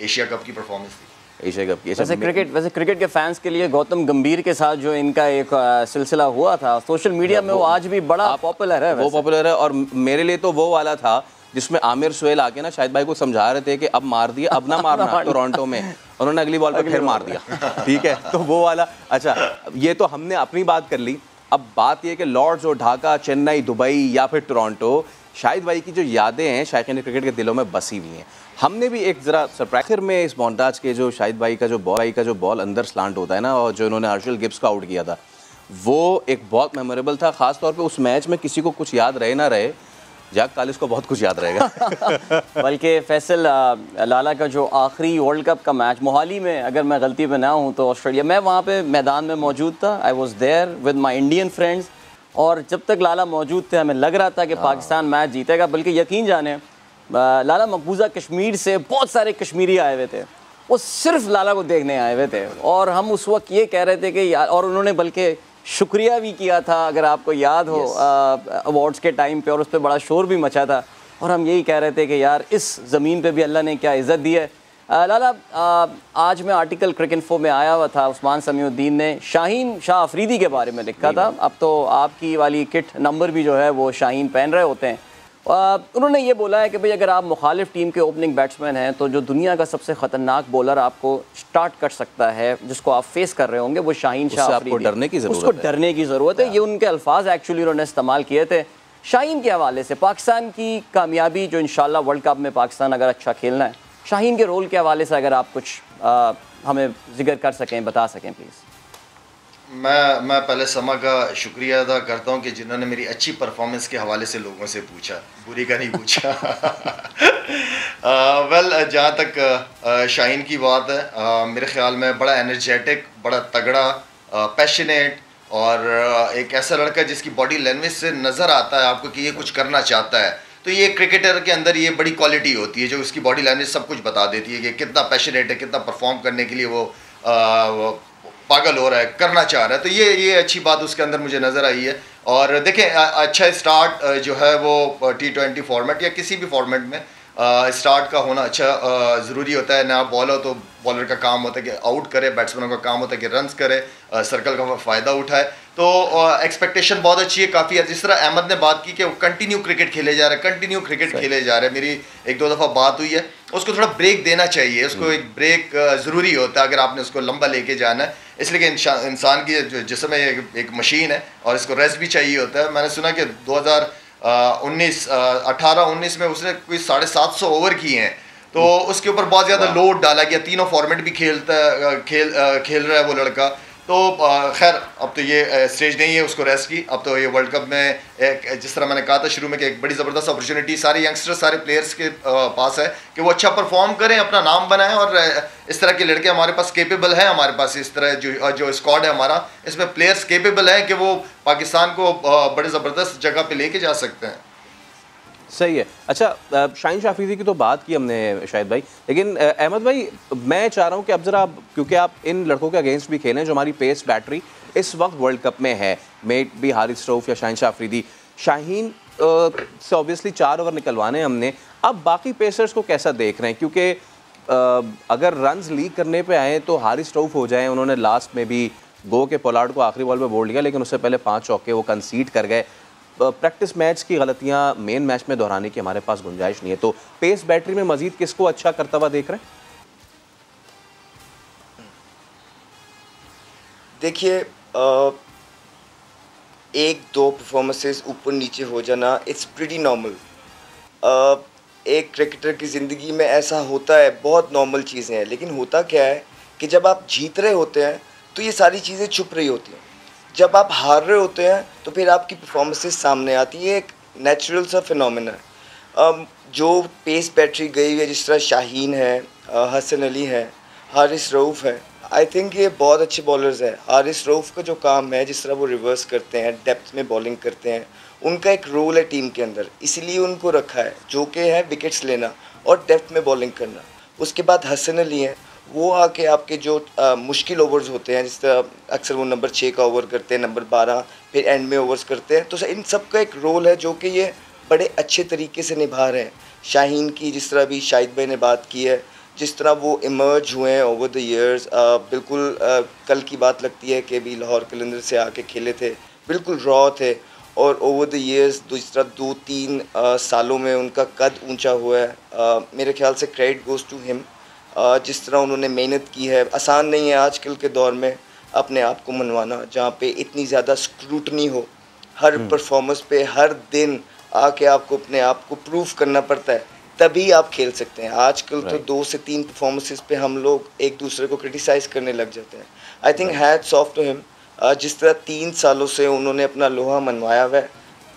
एशिया कप की परफॉर्मेंस थी, एशिया कप की। वैसे क्रिकेट के फैंस के लिए गौतम गंभीर के साथ जो इनका एक सिलसिला हुआ था सोशल मीडिया में, वो आज भी बड़ा पॉपुलर है। वो पॉपुलर है, और मेरे लिए तो वो वाला था जिसमें आमिर सुहेल आके ना शाहिद भाई को समझा रहे थे कि अब मार दिया, अब ना मारना टोरंटो में, उन्होंने अगली बॉल पे फिर मार दिया। ठीक है, तो वो वाला। अच्छा, ये तो हमने अपनी बात कर ली। अब बात ये कि लॉर्ड्स और ढाका, चेन्नई, दुबई या फिर टोरंटो, शाहिद भाई की जो यादें हैं शायकीन क्रिकेट के दिलों में बसी हुई हैं। हमने भी एक ज़रा सरप्राइज में इस मोन्टाज के जो शाहिद भाई का जो बॉल अंदर स्लांट होता है ना, और जो इन्होंने हर्षल गिब्स को आउट किया था, वो एक बहुत मेमोरेबल था। ख़ास तौर पे उस मैच में किसी को कुछ याद रहे ना रहे, जैक कालिस को बहुत कुछ याद रहेगा। बल्कि फैसल, लाला का जो आखिरी वर्ल्ड कप का मैच मोहाली में, अगर मैं गलती पे ना हूँ तो ऑस्ट्रेलिया, मैं वहाँ पे मैदान में मौजूद था। I was there with my Indian friends, और जब तक लाला मौजूद थे हमें लग रहा था कि पाकिस्तान मैच जीतेगा। बल्कि यकीन जाने, लाला मकबूजा कश्मीर से बहुत सारे कश्मीरी आए हुए थे, वो सिर्फ लाला को देखने आए हुए थे, और हम उस वक्त ये कह रहे थे कि यार, और उन्होंने बल्कि शुक्रिया भी किया था, अगर आपको याद हो, अवार्ड्स के टाइम पे, और उस पर बड़ा शोर भी मचा था, और हम यही कह रहे थे कि यार इस ज़मीन पे भी अल्लाह ने क्या इज़्ज़त दी है। लाला, आज मैं आर्टिकल क्रिकइन्फो में आया हुआ था, उस्मान समीउद्दीन ने शाहीन शाह अफरीदी के बारे में लिखा था। अब तो आपकी वाली किट नंबर भी जो है वो शाहीन पहन रहे होते हैं। उन्होंने ये बोला है कि भाई अगर आप मुखालिफ टीम के ओपनिंग बैट्समैन हैं तो जो दुनिया का सबसे ख़तरनाक बॉलर आपको स्टार्ट कर सकता है, जिसको आप फेस कर रहे होंगे, वो शाहीन शाह अफरीदी। डरने की ज़रूरत है, उसको डरने की ज़रूरत है। ये उनके अल्फाज एक्चुअली उन्होंने इस्तेमाल किए थे। शाहीन के हवाले से पाकिस्तान की कामयाबी, जो इंशाल्लाह वर्ल्ड कप में पाकिस्तान अगर अच्छा खेलना है, शाहीन के रोल के हवाले से अगर आप कुछ हमें जिक्र कर सकें, बता सकें प्लीज़। मैं पहले समा का शुक्रिया अदा करता हूँ कि जिन्होंने मेरी अच्छी परफॉर्मेंस के हवाले से लोगों से पूछा, बुरी का नहीं पूछा। वेल, जहाँ तक शाहीन की बात है, मेरे ख्याल में बड़ा एनर्जेटिक, बड़ा तगड़ा, पैशनेट, और एक ऐसा लड़का जिसकी बॉडी लैंग्वेज से नज़र आता है आपको कि ये कुछ करना चाहता है। तो ये क्रिकेटर के अंदर ये बड़ी क्वालिटी होती है, जो उसकी बॉडी लैंग्वेज सब कुछ बता देती है कि कितना पैशनेट है, कितना परफॉर्म करने के लिए वो पागल हो रहा है, करना चाह रहा है। तो ये अच्छी बात उसके अंदर मुझे नज़र आई है। और देखें, अच्छा स्टार्ट जो है वो T20 फॉर्मेट या किसी भी फॉर्मेट में स्टार्ट का होना अच्छा ज़रूरी होता है। नया बॉल हो तो बॉलर का काम होता है कि आउट करे, बैट्समैनों का काम होता है कि रन्स करे, सर्कल का फ़ायदा उठाए। तो एक्सपेक्टेशन बहुत अच्छी है, काफ़ी है। जिस तरह अहमद ने बात की कि वो कंटिन्यू क्रिकेट खेले जा रहे हैं, कंटिन्यू क्रिकेट खेले जा रहे हैं। मेरी एक दो दफ़ा बात हुई है, उसको थोड़ा ब्रेक देना चाहिए, उसको एक ब्रेक ज़रूरी होता है अगर आपने उसको लंबा लेके जाना है। इसलिए कि इंसान की जो जिस्म है एक मशीन है और इसको रेस्ट भी चाहिए होता है। मैंने सुना कि 2018-19 में उसने कोई 750 ओवर किए हैं, तो उसके ऊपर बहुत ज़्यादा लोड डाला गया। तीनों फॉर्मेट भी खेल रहा है वो लड़का। तो खैर, अब तो ये स्टेज नहीं है उसको रेस्ट की। अब तो ये वर्ल्ड कप में एक, जिस तरह मैंने कहा था शुरू में, कि एक बड़ी ज़बरदस्त अपॉर्चुनिटी सारे यंगस्टर्स, सारे प्लेयर्स के पास है कि वो अच्छा परफॉर्म करें, अपना नाम बनाएं। और इस तरह के लड़के हमारे पास केपेबल हैं, हमारे पास इस तरह जो स्क्वाड है हमारा, इसमें प्लेयर्स केपेबल हैं कि वो पाकिस्तान को बड़े ज़बरदस्त जगह पर लेके जा सकते हैं। सही है। अच्छा, शाहीन शाह अफरीदी की तो बात की हमने शाहिद भाई, लेकिन अहमद भाई, मैं चाह रहा हूँ कि अब ज़रा, क्योंकि आप इन लड़कों के अगेंस्ट भी खेलें जो हमारी पेस बैटरी इस वक्त वर्ल्ड कप में है, मेट भी हारिस रऊफ या शाहीन शाह अफरीदी। शाहीन से ऑब्वियसली 4 ओवर निकलवाने हमने, अब बाकी पेसर्स को कैसा देख रहे हैं? क्योंकि अगर रन्स लीक करने पे आए तो हारिस रऊफ हो जाएँ। उन्होंने लास्ट में भी गो के पोलार्ड को आखिरी बॉल पे बोल लिया, लेकिन उससे पहले 5 चौके वो कंसीड कर गए। प्रैक्टिस मैच की गलतियां मेन मैच में दोहराने की हमारे पास गुंजाइश नहीं है। तो पेस बैटरी में मजीद किसको अच्छा करता हुआ देख रहे हैं? देखिए, 1-2 परफॉर्मेंसेस ऊपर नीचे हो जाना, इट्स प्रीटी नॉर्मल। एक क्रिकेटर की ज़िंदगी में ऐसा होता है, बहुत नॉर्मल चीज़ें हैं। लेकिन होता क्या है कि जब आप जीत रहे होते हैं तो ये सारी चीज़ें छुप रही होती हैं। जब आप हार रहे होते हैं तो फिर आपकी परफॉर्मेंसेस सामने आती है। एक नेचुरल सा फिनोमेना है। जो पेस बैटरी गई हुई है, जिस तरह शाहीन है, हसन अली है, हारिस रऊफ है, आई थिंक ये बहुत अच्छे बॉलर्स हैं। हारिस रऊफ का जो काम है, जिस तरह वो रिवर्स करते हैं, डेप्थ में बॉलिंग करते हैं, उनका एक रोल है टीम के अंदर, इसीलिए उनको रखा है, जो कि है विकेट्स लेना और डेप्थ में बॉलिंग करना। उसके बाद हसन अली हैं, वो आके आपके जो मुश्किल ओवर्स होते हैं, जिस तरह अक्सर वो नंबर 6 का ओवर करते हैं, नंबर 12, फिर एंड में ओवर्स करते हैं। तो इन सब का एक रोल है जो कि ये बड़े अच्छे तरीके से निभा रहे हैं। शाहीन की जिस तरह भी शाहिद भाई ने बात की है, जिस तरह वो इमर्ज हुए हैं ओवर द ईयर्स, बिल्कुल कल की बात लगती है कि भी लाहौर कलंदर से आके खेले थे, बिल्कुल रॉ थे, और ओवर द ईयर्स जिस तरह 2-3 सालों में उनका कद ऊंचा हुआ है। मेरे ख्याल से क्रेडिट गोज़ टू हिम। जिस तरह उन्होंने मेहनत की है, आसान नहीं है आजकल के दौर में अपने आप को मनवाना, जहाँ पे इतनी ज़्यादा स्क्रूटनी हो हर परफॉर्मेंस पे, हर दिन आके आपको अपने आप को प्रूव करना पड़ता है, तभी आप खेल सकते हैं। आजकल तो 2 से 3 परफॉर्मेंसेस पे हम लोग एक दूसरे को क्रिटिसाइज़ करने लग जाते हैं। I think hats off to him, जिस तरह 3 सालों से उन्होंने अपना लोहा मनवाया हुआ है।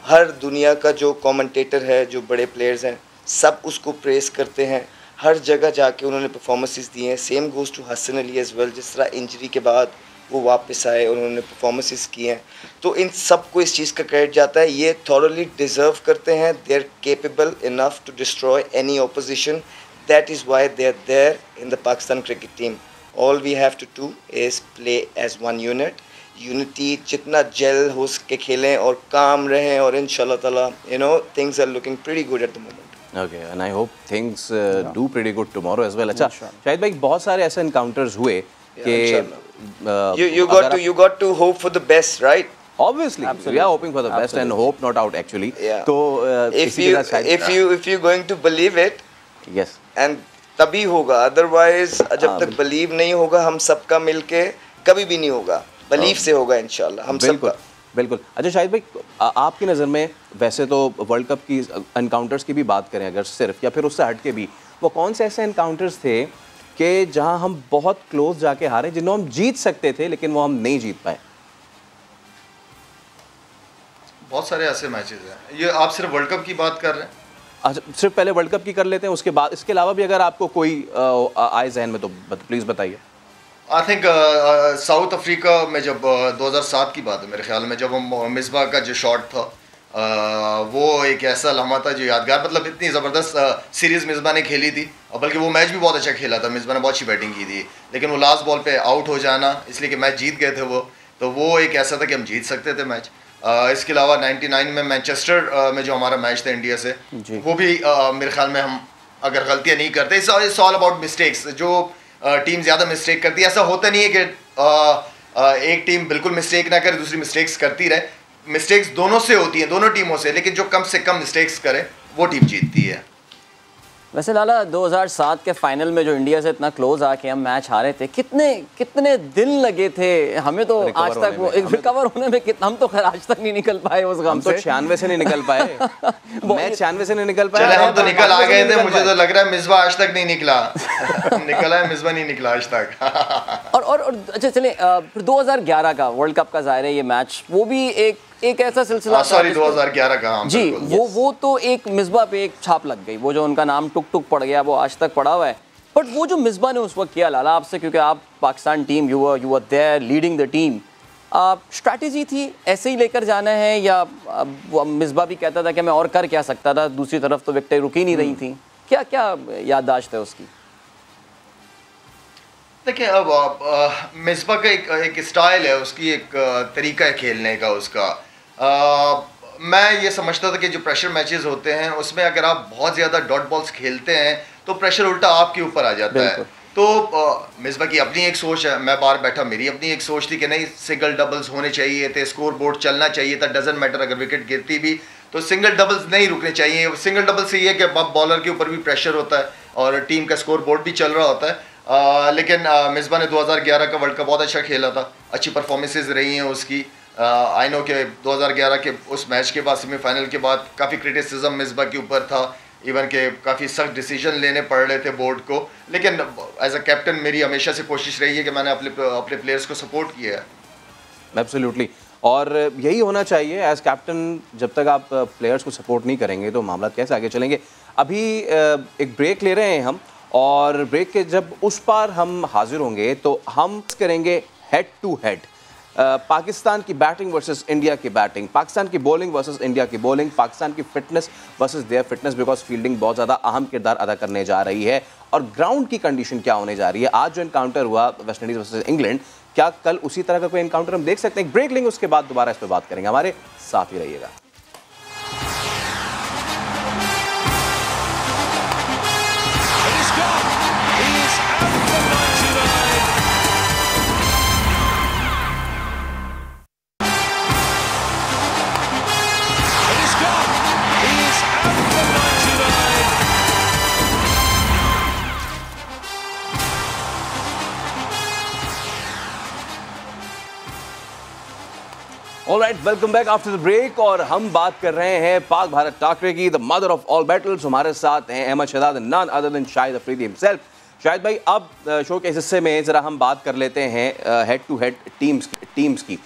हर दुनिया का जो कमेंटेटर है, जो बड़े प्लेयर्स हैं, सब उसको प्रेस करते हैं। हर जगह जाके उन्होंने परफॉर्मेंसेस दिए हैं। Same goes to Hasan Ali as well, जिस तरह इंजरी के बाद वो वापस आए और उन्होंने परफॉर्मेंसेस किए हैं। तो इन सबको इस चीज़ का क्रेडिट जाता है। ये थॉरली डिज़र्व करते हैं। They are capable enough to destroy any opposition. That is why they are there in the Pakistan cricket team. All we have to do is play as one unit. Unity जितना gel हो सके खेलें और काम रहें, और इंशाल्लाह ताला things are looking pretty good at the moment. Okay, and I hope things do pretty good tomorrow as well. अच्छा, शाहिद भाई बहुत सारे ऐसे encounters हुए कि you got to hope for the best, right? Obviously, we are hoping for the best and hope not out actually. Yeah. तो if you going to believe it, yes, and तभी होगा, otherwise जब तक believe नहीं होगा हम सबका मिलके कभी भी नहीं होगा। belief से होगा इंशाल्लाह हम सबका। बिल्कुल। अच्छा शाहिद भाई, आपकी नज़र में वैसे तो वर्ल्ड कप की एनकाउंटर्स की भी बात करें अगर सिर्फ, या फिर उससे हट के भी, वो कौन से ऐसे एनकाउंटर्स थे कि जहां हम बहुत क्लोज जाके हारे, जिन्हों हम जीत सकते थे लेकिन वो हम नहीं जीत पाए? बहुत सारे ऐसे मैचेस हैं। ये आप सिर्फ वर्ल्ड कप की बात कर रहे हैं? अच्छा, सिर्फ पहले वर्ल्ड कप की कर लेते हैं, उसके बाद इसके अलावा भी अगर आपको कोई आए जहन में तो प्लीज़ बताइए। आई थिंक साउथ अफ्रीका में जब 2007 की बात है मेरे ख्याल में, जब हम मिसबा का जो शॉट था वो एक ऐसा लम्हा था जो यादगार, मतलब इतनी ज़बरदस्त सीरीज़ मिसबा ने खेली थी, और बल्कि वो मैच भी बहुत अच्छा खेला था। मिसबा ने बहुत अच्छी बैटिंग की थी, लेकिन वो लास्ट बॉल पे आउट हो जाना, इसलिए कि मैच जीत गए थे वो, तो वो एक ऐसा था कि हम जीत सकते थे मैच। इसके अलावा 99 में मैनचेस्टर में जो हमारा मैच था इंडिया से, वो भी मेरे ख्याल में हम अगर गलतियाँ नहीं करते, इट्स ऑल अबाउट मिस्टेक्स। जो टीम ज़्यादा मिस्टेक करती है, ऐसा होता नहीं है कि एक टीम बिल्कुल मिस्टेक ना करे, दूसरी मिस्टेक्स करती रहे। मिस्टेक्स दोनों से होती हैं, दोनों टीमों से, लेकिन जो कम से कम मिस्टेक्स करे वो टीम जीतती है। वैसे लाला 2007 के फाइनल में जो इंडिया से इतना क्लोज आके हम मैच हारे थे, कितने दिन लगे थे हमें तो आज तक वो रिकवर होने में। हम तो खैर आज तक नहीं निकल पाए उस गम से। 96 से नहीं निकल पाए मैच 96 से नहीं निकल पाए। चले हम तो निकल आ गए थे, मुझे तो लग रहा है मिसबा आज तक नहीं निकला निकला है मिसबा नहीं निकला आज तक। और अच्छा चले, फिर 2011 का वर्ल्ड कप का ज़ाहिर है ये मैच, वो भी एक ऐसा सिलसिला, सॉरी 2011 का, जी वो तो एक मिसबा पे एक छाप लग गई, वो जो उनका नाम टुक टुक पड़ गया वो आज तक पड़ा हुआ है। बट वो जो मिसबा ने उस वक्त किया लाला आपसे, क्योंकि आप Pakistan team you are there leading the team, strategy थी ऐसे ही लेकर जाना है, या मिसबा भी कहता था कि मैं और कर क्या सकता था, दूसरी तरफ तो विकेटें रुकी नहीं रही थी, क्या क्या याददाश्त है उसकी? देखिए, अब मिसबा का एक स्टाइल है, उसकी एक तरीका है खेलने का उसका। मैं ये समझता था कि जो प्रेशर मैचेस होते हैं उसमें अगर आप बहुत ज़्यादा डॉट बॉल्स खेलते हैं तो प्रेशर उल्टा आपके ऊपर आ जाता है। तो मिसबा की अपनी एक सोच है, मैं बाहर बैठा, मेरी अपनी एक सोच थी कि नहीं, सिंगल डबल्स होने चाहिए थे, स्कोर बोर्ड चलना चाहिए था, डजंट मैटर अगर विकेट गिरती भी तो सिंगल डबल्स नहीं रुकने चाहिए। सिंगल डबल से ये है कि बॉलर के ऊपर भी प्रेशर होता है और टीम का स्कोर बोर्ड भी चल रहा होता है। लेकिन मिसबा ने 2011 का वर्ल्ड कप बहुत अच्छा खेला था, अच्छी परफॉर्मेंसेज रही हैं उसकी। आई नो कि 2011 के उस मैच के बाद, सेमीफाइनल के बाद, काफ़ी क्रिटिसिज्म मिसबा के ऊपर था, इवन के काफ़ी सख्त डिसीजन लेने पड़ रहे थे बोर्ड को, लेकिन एज अ कैप्टन मेरी हमेशा से कोशिश रही है कि मैंने अपने प्लेयर्स को सपोर्ट किया है। एब्सोल्युटली, और यही होना चाहिए एज कैप्टन। जब तक आप प्लेयर्स को सपोर्ट नहीं करेंगे तो मामला कैसे आगे चलेंगे। अभी एक ब्रेक ले रहे हैं हम, और ब्रेक के जब उस पार हम हाजिर होंगे तो हम करेंगे हेड टू हेड, पाकिस्तान की बैटिंग वर्सेस इंडिया की बैटिंग, पाकिस्तान की बॉलिंग वर्सेस इंडिया की बॉलिंग, पाकिस्तान की fitness versus their fitness, because fielding बहुत ज़्यादा अहम किरदार अदा करने जा रही है, और ग्राउंड की कंडीशन क्या होने जा रही है। आज जो एनकाउंटर हुआ वेस्ट इंडीज़ वर्सेस इंग्लैंड, क्या कल उसी तरह का कोई एनकाउंटर हम देख सकते हैं? ब्रेक लेंगे, उसके बाद दोबारा इस पर बात करेंगे। हमारे साथ ही रहिएगा। Alright, welcome back after the break. और हम बात कर रहे हैं पाक भारत टाकरे की, the mother of all battles. हमारे साथ हैं Ahmad Shahzad, none other than Shahid Afridi himself. Shahid भाई, अब शो के इस हिस्से में ज़रा हम बात कर लेते हैं हेड टू हेड टीम्स की।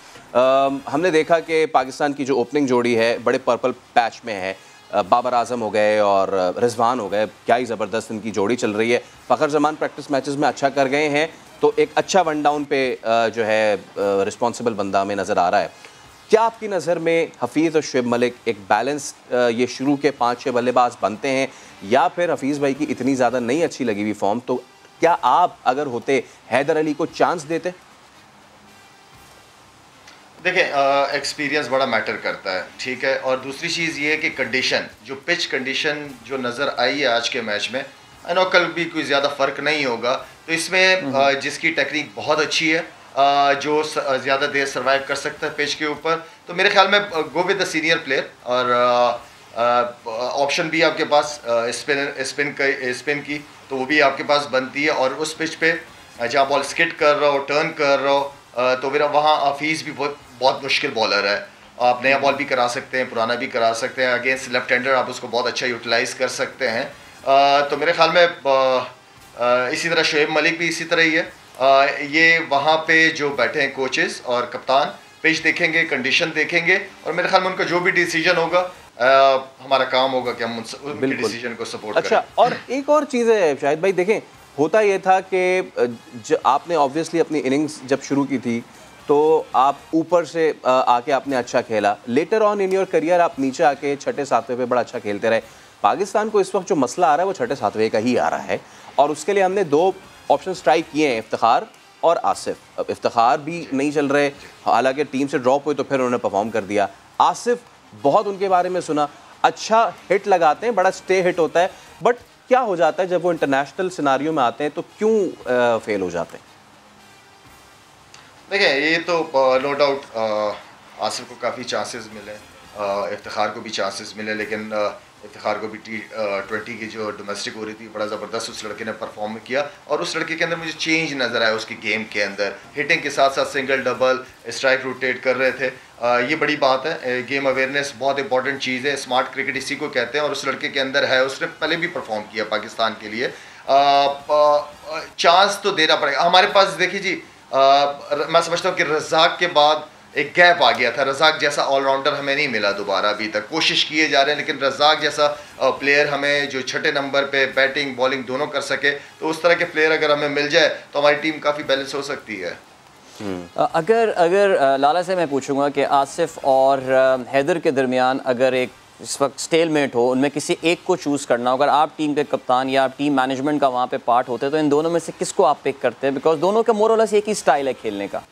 हमने देखा कि पाकिस्तान की जो ओपनिंग जोड़ी है बड़े पर्पल पैच में है। बाबर आजम हो गए और रिजवान हो गए, क्या ही ज़बरदस्त इनकी जोड़ी चल रही है। फ़खर जमान प्रैक्टिस मैचेस में अच्छा कर गए हैं, तो एक अच्छा वन डाउन पे जो है रिस्पॉन्सिबल बंदा हमें नज़र आ रहा है। क्या आपकी नज़र में हफीज़ और शुएब मलिक एक बैलेंस ये शुरू के 5-6 बल्लेबाज बनते हैं, या फिर हफीज़ भाई की इतनी ज़्यादा नहीं अच्छी लगी हुई फॉर्म, तो क्या आप अगर होते हैदर अली को चांस देते? देखें, एक्सपीरियंस बड़ा मैटर करता है, ठीक है। और दूसरी चीज़ ये है कि कंडीशन, जो पिच कंडीशन जो नज़र आई है आज के मैच में, आई नो कल भी कोई ज़्यादा फ़र्क नहीं होगा। तो इसमें जिसकी टेक्निक बहुत अच्छी है, जो ज़्यादा देर सर्वाइव कर सकता है पिच के ऊपर, तो मेरे ख्याल में go with the senior player. और ऑप्शन भी आपके पास स्पिन की, तो वो भी आपके पास बनती है। और उस पिच पे जहाँ बॉल स्किट कर रहा हो, टर्न कर रहा हो, तो मेरा वहाँ हफीज़ भी बहुत मुश्किल बॉलर है। आप नया बॉल भी करा सकते हैं, पुराना भी करा सकते हैं। अगेंस्ट लेफ्ट हैंडर आप उसको बहुत अच्छा यूटिलाइज़ कर सकते हैं। तो मेरे ख्याल में इसी तरह शुएब मलिक भी इसी तरह ही है। ये वहाँ पे जो बैठे हैं कोचेस और कप्तान, पिच देखेंगे, कंडीशन देखेंगे, और मेरे ख्याल में उनका जो भी डिसीजन होगा, हमारा काम होगा कि हम उनके डिसीजन को सपोर्ट करें। अच्छा, और एक और चीज़ है शाहिद भाई, देखें होता ये था कि आपने ऑब्वियसली अपनी इनिंग्स जब शुरू की थी तो आप ऊपर से आके आपने अच्छा खेला। Later on in your career आप नीचे आके छठे सातवें पे बड़ा अच्छा खेलते रहे। पाकिस्तान को इस वक्त जो मसला आ रहा है वो छठे सातवें का ही आ रहा है, और उसके लिए हमने 2 ऑप्शन स्ट्राइक किए हैं, इफ्तिखार और आसिफ। अब इफ्तिखार भी नहीं चल रहे, हालांकि टीम से ड्रॉप हुए तो फिर उन्होंने परफॉर्म कर दिया। आसिफ, बहुत उनके बारे में सुना, अच्छा हिट लगाते हैं, बड़ा स्टे हिट होता है, बट क्या हो जाता है जब वो इंटरनेशनल सिनारियो में आते हैं तो क्यों फेल हो जाते हैं? देखिए, ये तो नो डाउट आसिफ को काफ़ी चांसेस मिले, इफ्तिखार को भी चांसेस मिले, लेकिन इफ्तिखार को भी T20 की जो डोमेस्टिक हो रही थी, बड़ा ज़बरदस्त उस लड़के ने परफॉर्म किया। और उस लड़के के अंदर मुझे चेंज नज़र आया उसकी गेम के अंदर। हिटिंग के साथ साथ सिंगल डबल स्ट्राइक रोटेट कर रहे थे। ये बड़ी बात है। गेम अवेयरनेस बहुत इंपॉर्टेंट चीज़ है, स्मार्ट क्रिकेट इसी को कहते हैं, और उस लड़के के अंदर है। उसने पहले भी परफॉर्म किया पाकिस्तान के लिए। चांस तो देना पड़ेगा हमारे पास। देखिए जी, मैं समझता हूँ कि रज़ाक के बाद एक गैप आ गया था। रज़ाक जैसा ऑलराउंडर हमें नहीं मिला दोबारा। अभी तक कोशिश किए जा रहे हैं, लेकिन रज़ाक जैसा प्लेयर हमें जो छठे नंबर पे बैटिंग बॉलिंग दोनों कर सके, तो उस तरह के प्लेयर अगर हमें मिल जाए तो हमारी टीम काफ़ी बैलेंस हो सकती है। अगर लाला से मैं पूछूंगा कि आसिफ और हैदर के दरमियान अगर एक इस वक्त स्टेलमेट हो, उनमें किसी एक को चूज़ करना हो, अगर आप टीम के कप्तान या आप टीम मैनेजमेंट का वहाँ पे पार्ट होते, तो इन दोनों में से किसको आप पिक करते हैं? बिकॉज दोनों का मोर और लेस एक ही स्टाइल है खेलने का।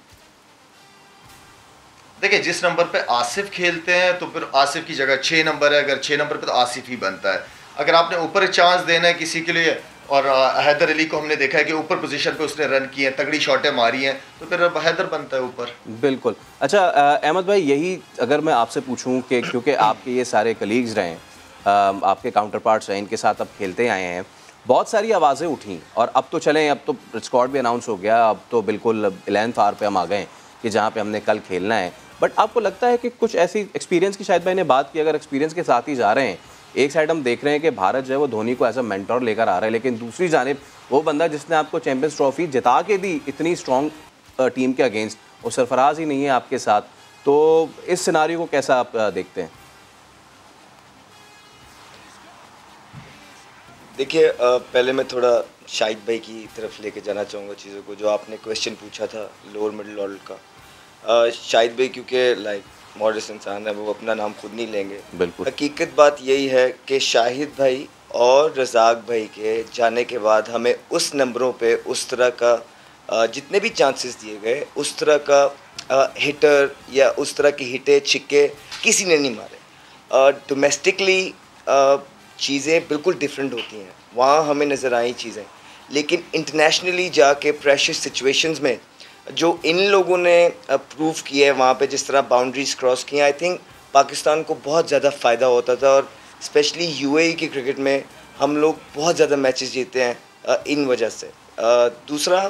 देखिए, जिस नंबर पे आसिफ खेलते हैं तो फिर आसिफ की जगह 6 नंबर है। अगर 6 नंबर पे तो आसिफ ही बनता है। अगर आपने ऊपर चांस देना है किसी के लिए, और हैदर अली को हमने देखा है कि ऊपर पोजीशन पे उसने रन किए हैं, तगड़ी शॉटें मारी हैं, तो फिर हैदर बनता है ऊपर। बिल्कुल। अच्छा अहमद भाई, यही अगर मैं आपसे पूछूं कि क्योंकि आपके ये सारे कलीग्स रहे हैं, आपके काउंटर पार्ट्स रहे, इनके साथ अब खेलते आए हैं, बहुत सारी आवाज़ें उठी, और अब तो चलें, अब तो स्क्वाड भी अनाउंस हो गया, अब तो बिल्कुल 11th आवर पे हम आ गए कि जहाँ पे हमने कल खेलना है। बट आपको लगता है कि कुछ ऐसी एक्सपीरियंस की, शायद मैंने बात की, अगर एक्सपीरियंस के साथ ही जा रहे हैं, एक साइड हम देख रहे हैं कि भारत जो है वो धोनी को एज अ मेंटोर लेकर आ रहा है, लेकिन दूसरी जानिब वो बंदा जिसने आपको चैंपियंस ट्रॉफी जिता के दी इतनी स्ट्रॉन्ग टीम के अगेंस्ट, वो सरफराज ही नहीं है आपके साथ, तो इस सिनारियो को कैसा आप देखते हैं? देखिए, पहले मैं थोड़ा शाहिद भाई की तरफ लेके जाना चाहूँगा चीज़ों को। जो आपने क्वेश्चन पूछा था लोअर मिडिल ऑर्डर का, शाहिद भाई क्योंकि लाइक मॉडरेट इंसान है, वो अपना नाम खुद नहीं लेंगे। बिल्कुल। हकीकत बात यही है कि शाहिद भाई और रज़ाक भाई के जाने के बाद हमें उस नंबरों पे उस तरह का जितने भी चांसेस दिए गए, उस तरह का हिटर या उस तरह की हिटे छिक्के किसी ने नहीं मारे। डोमेस्टिकली चीज़ें बिल्कुल डिफरेंट होती हैं, वहाँ हमें नज़र आई चीज़ें, लेकिन इंटरनेशनली जाके प्रेशर सिचुएशंस में जो इन लोगों ने प्रूव किया है वहाँ पे, जिस तरह बाउंड्रीज क्रॉस की, आई थिंक पाकिस्तान को बहुत ज़्यादा फ़ायदा होता था। और स्पेशली यूएई की क्रिकेट में हम लोग बहुत ज़्यादा मैचेस जीते हैं इन वजह से। दूसरा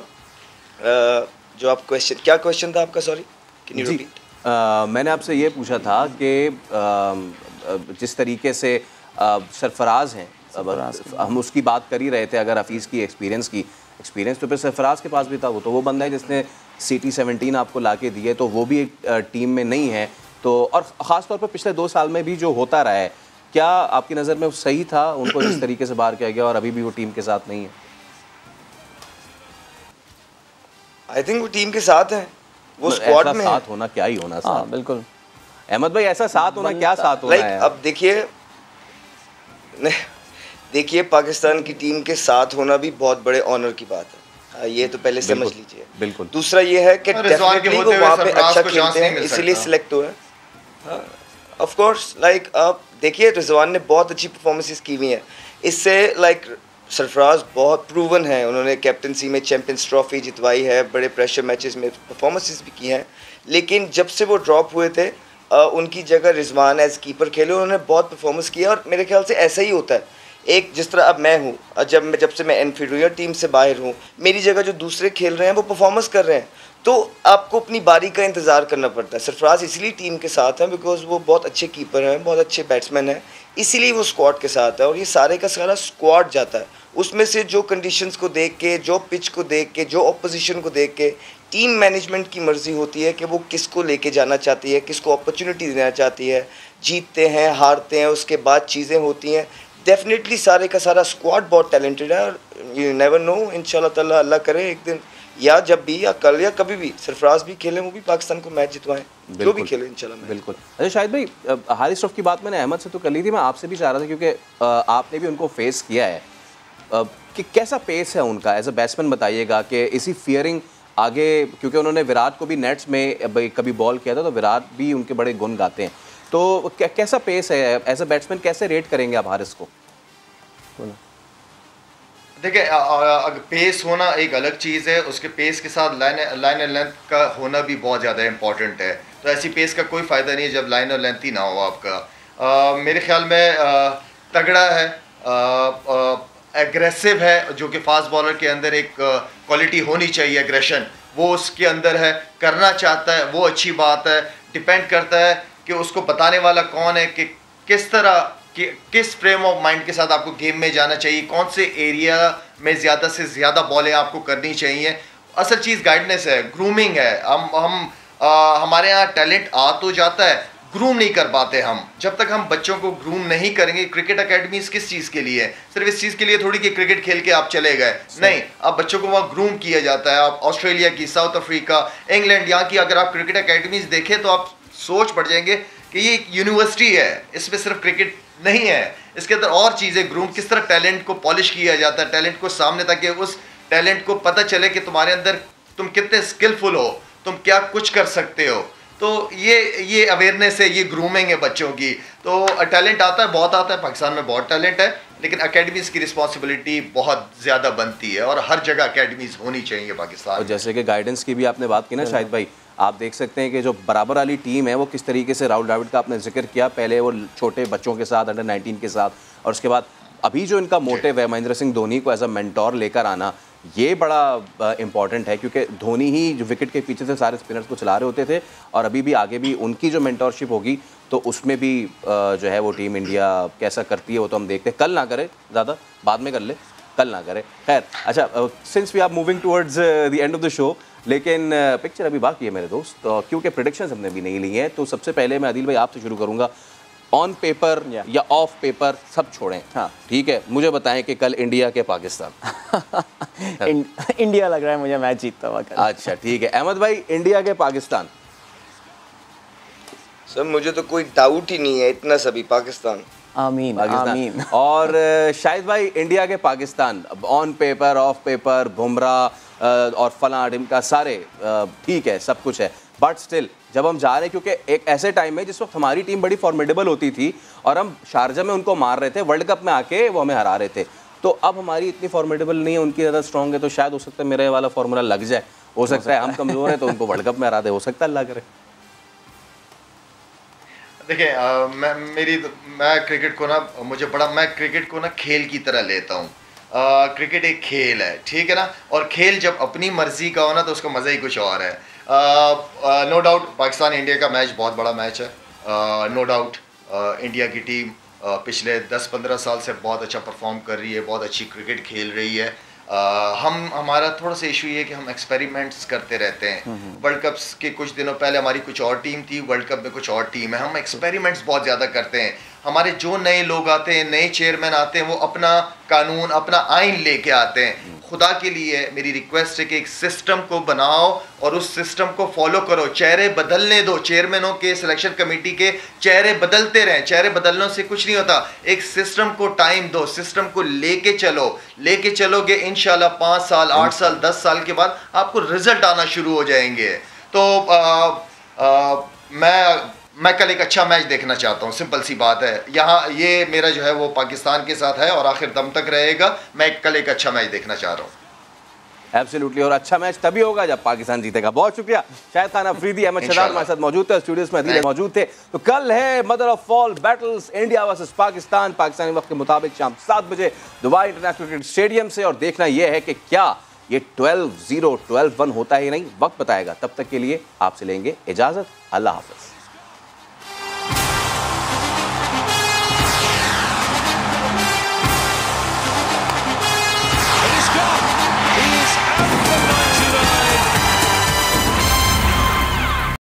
जो आप क्या क्वेश्चन था आपका, सॉरी कैन यू रिपीट? मैंने आपसे ये पूछा था कि जिस तरीके से सरफराज हैं, हम उसकी बात कर ही रहे थे, अगर हफीज़ की एक्सपीरियंस तो फिर सरफराज के पास भी था। वो बंदा है जिसने CT17 आपको ला के दिए, तो वो भी एक टीम में नहीं है। तो और ख़ास तौर पर पिछले 2 साल में भी जो होता रहा है, क्या आपकी नज़र में सही था उनको जिस तरीके से बाहर किया गया और अभी भी वो टीम के साथ नहीं है? आई थिंक वो टीम के साथ है, वो स्क्वाड में साथ होना क्या ही होना। हाँ बिल्कुल अहमद भाई, ऐसा साथ होना क्या साथ होना है? अब देखिए पाकिस्तान की टीम के साथ होना भी बहुत बड़े ऑनर की बात है, ये तो पहले समझ लीजिए। बिल्कुल। दूसरा ये है कि डेफिनेटली वो वहाँ पे अच्छा खेलते हैं, इसीलिए सिलेक्ट हुए। ऑफ कोर्स आप देखिए रिजवान ने बहुत अच्छी परफॉर्मेंसेस की हुई हैं, इससे सरफराज बहुत प्रूवन है, उन्होंने कैप्टनसी में चैंपियंस ट्रॉफी जितवाई है, बड़े प्रेशर मैचेस में परफॉर्मेंसेस भी की हैं। लेकिन जब से वो ड्रॉप हुए थे उनकी जगह रिजवान एज कीपर खेले, उन्होंने बहुत परफॉर्मेंस किया। और मेरे ख्याल से ऐसा ही होता है, एक जिस तरह अब मैं हूँ, जब से मैं एनफील्ड हूँ या टीम से बाहर हूँ, मेरी जगह जो दूसरे खेल रहे हैं वो परफॉर्मेंस कर रहे हैं, तो आपको अपनी बारी का इंतज़ार करना पड़ता है। सरफराज इसलिए टीम के साथ हैं बिकॉज वो बहुत अच्छे कीपर हैं, बहुत अच्छे बैट्समैन हैं, इसीलिए वो स्क्वाड के साथ है। और ये सारे का सारा स्क्वाड जाता है, उसमें से जो कंडीशंस को देख के, जो पिच को देख के, जो ऑपोजिशन को देख के, टीम मैनेजमेंट की मर्जी होती है कि वो किसको लेके जाना चाहती है, किसको अपॉर्चुनिटी देना चाहती है। जीतते हैं, हारते हैं, उसके बाद चीज़ें होती हैं। डेफिनेटली सारे का सारा स्क्वाड बहुत टैलेंटेड है और यू नेवर नो, इंशाल्लाह ताला अल्लाह करे एक दिन या जब भी या कल या कभी भी सरफराज भी खेलें, वो भी पाकिस्तान को मैच जितवाएं, जो भी खेले इंशाल्लाह। बिल्कुल। अच्छा शाहिद भाई, हारिस रऊफ की बात मैंने अहमद से तो कर ली थी, मैं आपसे भी चाह रहा था क्योंकि आपने भी उनको फेस किया है कि कैसा पेस है उनका एज अ बैट्समैन, बताइएगा कि इसी फियरिंग आगे, क्योंकि उन्होंने विराट को भी नेट्स में कभी बॉल किया था, तो विराट भी उनके बड़े गुण गाते हैं, तो कैसा पेस है एज अ बैट्समैन, कैसे रेट करेंगे आप हारिस को? देखिए पेस होना एक अलग चीज़ है, उसके पेस के साथ लाइन और लेंथ का होना भी बहुत ज़्यादा इंपॉर्टेंट है। तो ऐसी पेस का कोई फ़ायदा नहीं है जब लाइन और लेंथ ही ना हो आपका। मेरे ख्याल में तगड़ा है, एग्रेसिव है, जो कि फास्ट बॉलर के अंदर एक क्वालिटी होनी चाहिए, एग्रेशन, वो उसके अंदर है, करना चाहता है, वो अच्छी बात है। डिपेंड करता है कि उसको बताने वाला कौन है, कि किस तरह कि किस फ्रेम ऑफ माइंड के साथ आपको गेम में जाना चाहिए, कौन से एरिया में ज़्यादा से ज़्यादा बॉलें आपको करनी चाहिए। असल चीज़ गाइडेंस है, ग्रूमिंग है। हमारे यहाँ टैलेंट आ तो जाता है, ग्रूम नहीं कर पाते हम। जब तक हम बच्चों को ग्रूम नहीं करेंगे, क्रिकेट अकेडमीज किस चीज़ के लिए है? सिर्फ इस चीज़ के लिए थोड़ी कि क्रिकेट खेल के आप चले गए, नहीं, अब बच्चों को वहाँ ग्रूम किया जाता है। आप ऑस्ट्रेलिया की, साउथ अफ्रीका, इंग्लैंड, यहाँ की अगर आप क्रिकेट अकेडमीज देखें तो आप सोच पड़ जाएंगे कि ये एक यूनिवर्सिटी है, इसमें सिर्फ क्रिकेट नहीं है, इसके अंदर और चीज़ें, ग्रूम, किस तरह टैलेंट को पॉलिश किया जाता है, टैलेंट को सामने, ताकि उस टैलेंट को पता चले कि तुम्हारे अंदर तुम कितने स्किलफुल हो, तुम क्या कुछ कर सकते हो। तो ये अवेयरनेस है, ये ग्रूमिंग है बच्चों की। तो टैलेंट आता है, बहुत आता है, पाकिस्तान में बहुत टैलेंट है, लेकिन अकेडमीज की रिस्पॉन्सिबिलिटी बहुत ज़्यादा बनती है और हर जगह अकेडमीज होनी चाहिए पाकिस्तान। और जैसे कि गाइडेंस की भी आपने बात की ना शाहिद भाई, आप देख सकते हैं कि जो बराबर वाली टीम है वो किस तरीके से, राहुल द्रविड़ का आपने जिक्र किया, पहले वो छोटे बच्चों के साथ, अंडर 19 के साथ, और उसके बाद अभी जो इनका मोटिव है महेंद्र सिंह धोनी को एज अ मेंटोर लेकर आना, ये बड़ा इंपॉर्टेंट है, क्योंकि धोनी ही जो विकेट के पीछे से सारे स्पिनर्स को चला रहे होते थे, और अभी भी आगे भी उनकी जो मेंटोरशिप होगी तो उसमें भी जो है वो टीम इंडिया कैसा करती है वो तो हम देखते हैं। कल ना करे, ज़्यादा बाद में कर ले, कल ना करे। खैर, अच्छा, since we are moving towards the end of the show, लेकिन पिक्चर अभी बाकी है मेरे दोस्त, तो क्योंकि प्रेडिक्शंस हमने भी नहीं ली हैं, तो सबसे पहले मैं आदिल भाई आपसे शुरू करूंगा। ऑन पेपर या ऑफ पेपर सब छोड़ें, हाँ ठीक है, मुझे बताएं कि कल इंडिया के पाकिस्तान इंडिया लग रहा है मुझे मैच जीतता हुआ कल। अच्छा ठीक है। अहमद भाई, इंडिया के पाकिस्तान? सर मुझे तो कोई डाउट ही नहीं है, इतना सभी पाकिस्तान। आमीन आमीन। और शाहिद भाई, इंडिया के Pakistan, on paper, of paper, Bumrah और फला ढिमका सारे ठीक है, सब कुछ है, बट स्टिल जब हम जा रहे हैं, क्योंकि एक ऐसे टाइम में जिस वक्त हमारी टीम बड़ी फॉर्मिडेबल होती थी और हम शारजा में उनको मार रहे थे, वर्ल्ड कप में आके वो हमें हरा रहे थे, तो अब हमारी इतनी फॉर्मिडेबल नहीं है, उनकी ज़्यादा स्ट्रॉन्ग है, तो शायद हो सकता है मेरा वाला फॉर्मूला लग जाए, हो सकता है हम कमज़ोर हैं तो उनको वर्ल्ड कप में हरा दे, हो सकता है, अल्लाह करे। देखिए मैं क्रिकेट को ना खेल की तरह लेता हूँ। क्रिकेट एक खेल है, ठीक है ना, और खेल जब अपनी मर्जी का हो ना तो उसका मज़ा ही कुछ और है। नो डाउट पाकिस्तान इंडिया का मैच बहुत बड़ा मैच है। नो डाउट इंडिया की टीम पिछले 10-15 साल से बहुत अच्छा परफॉर्म कर रही है, बहुत अच्छी क्रिकेट खेल रही है। हमारा थोड़ा सा इशू ये है कि हम एक्सपेरिमेंट्स करते रहते हैं। वर्ल्ड कप्स के कुछ दिनों पहले हमारी कुछ और टीम थी, वर्ल्ड कप में कुछ और टीम है। हम एक्सपेरिमेंट्स बहुत ज़्यादा करते हैं। हमारे जो नए लोग आते हैं, नए चेयरमैन आते हैं, वो अपना कानून, अपना आइन लेके आते हैं। खुदा के लिए मेरी रिक्वेस्ट है कि एक सिस्टम को बनाओ और उस सिस्टम को फॉलो करो। चेहरे बदलने दो, चेयरमैनों के, सिलेक्शन कमेटी के चेहरे बदलते रहें। चेहरे बदलने से कुछ नहीं होता। एक सिस्टम को टाइम दो, सिस्टम को लेके चलोगे इंशाल्लाह 5 साल, 8 साल, 10 साल के बाद आपको रिजल्ट आना शुरू हो जाएंगे। तो मैं कल एक अच्छा मैच देखना चाहता हूँ, सिंपल सी बात है। यहाँ ये मेरा जो है वो पाकिस्तान के साथ है और आखिर दम तक रहेगा। मैं कल एक अच्छा मैच देखना चाह रहा हूँ। एब्सोल्युटली, और अच्छा मैच तभी होगा जब पाकिस्तान जीतेगा। बहुत शुक्रिया शाहिद खान अफरीदी, अहमद शहजाद हमारे साथ मौजूद थे, स्टूडियोज में अदील मौजूद थे। तो कल है mother of all battles, India versus Pakistan, Pakistani वक्त के मुताबिक शाम 7 बजे दुबई इंटरनेशनल क्रिकेट स्टेडियम से। और देखना यह है कि क्या ये 12-0, 12-1 होता है या नहीं, वक्त बताएगा। तब तक के लिए आपसे लेंगे इजाजत। अल्लाह हाफिज।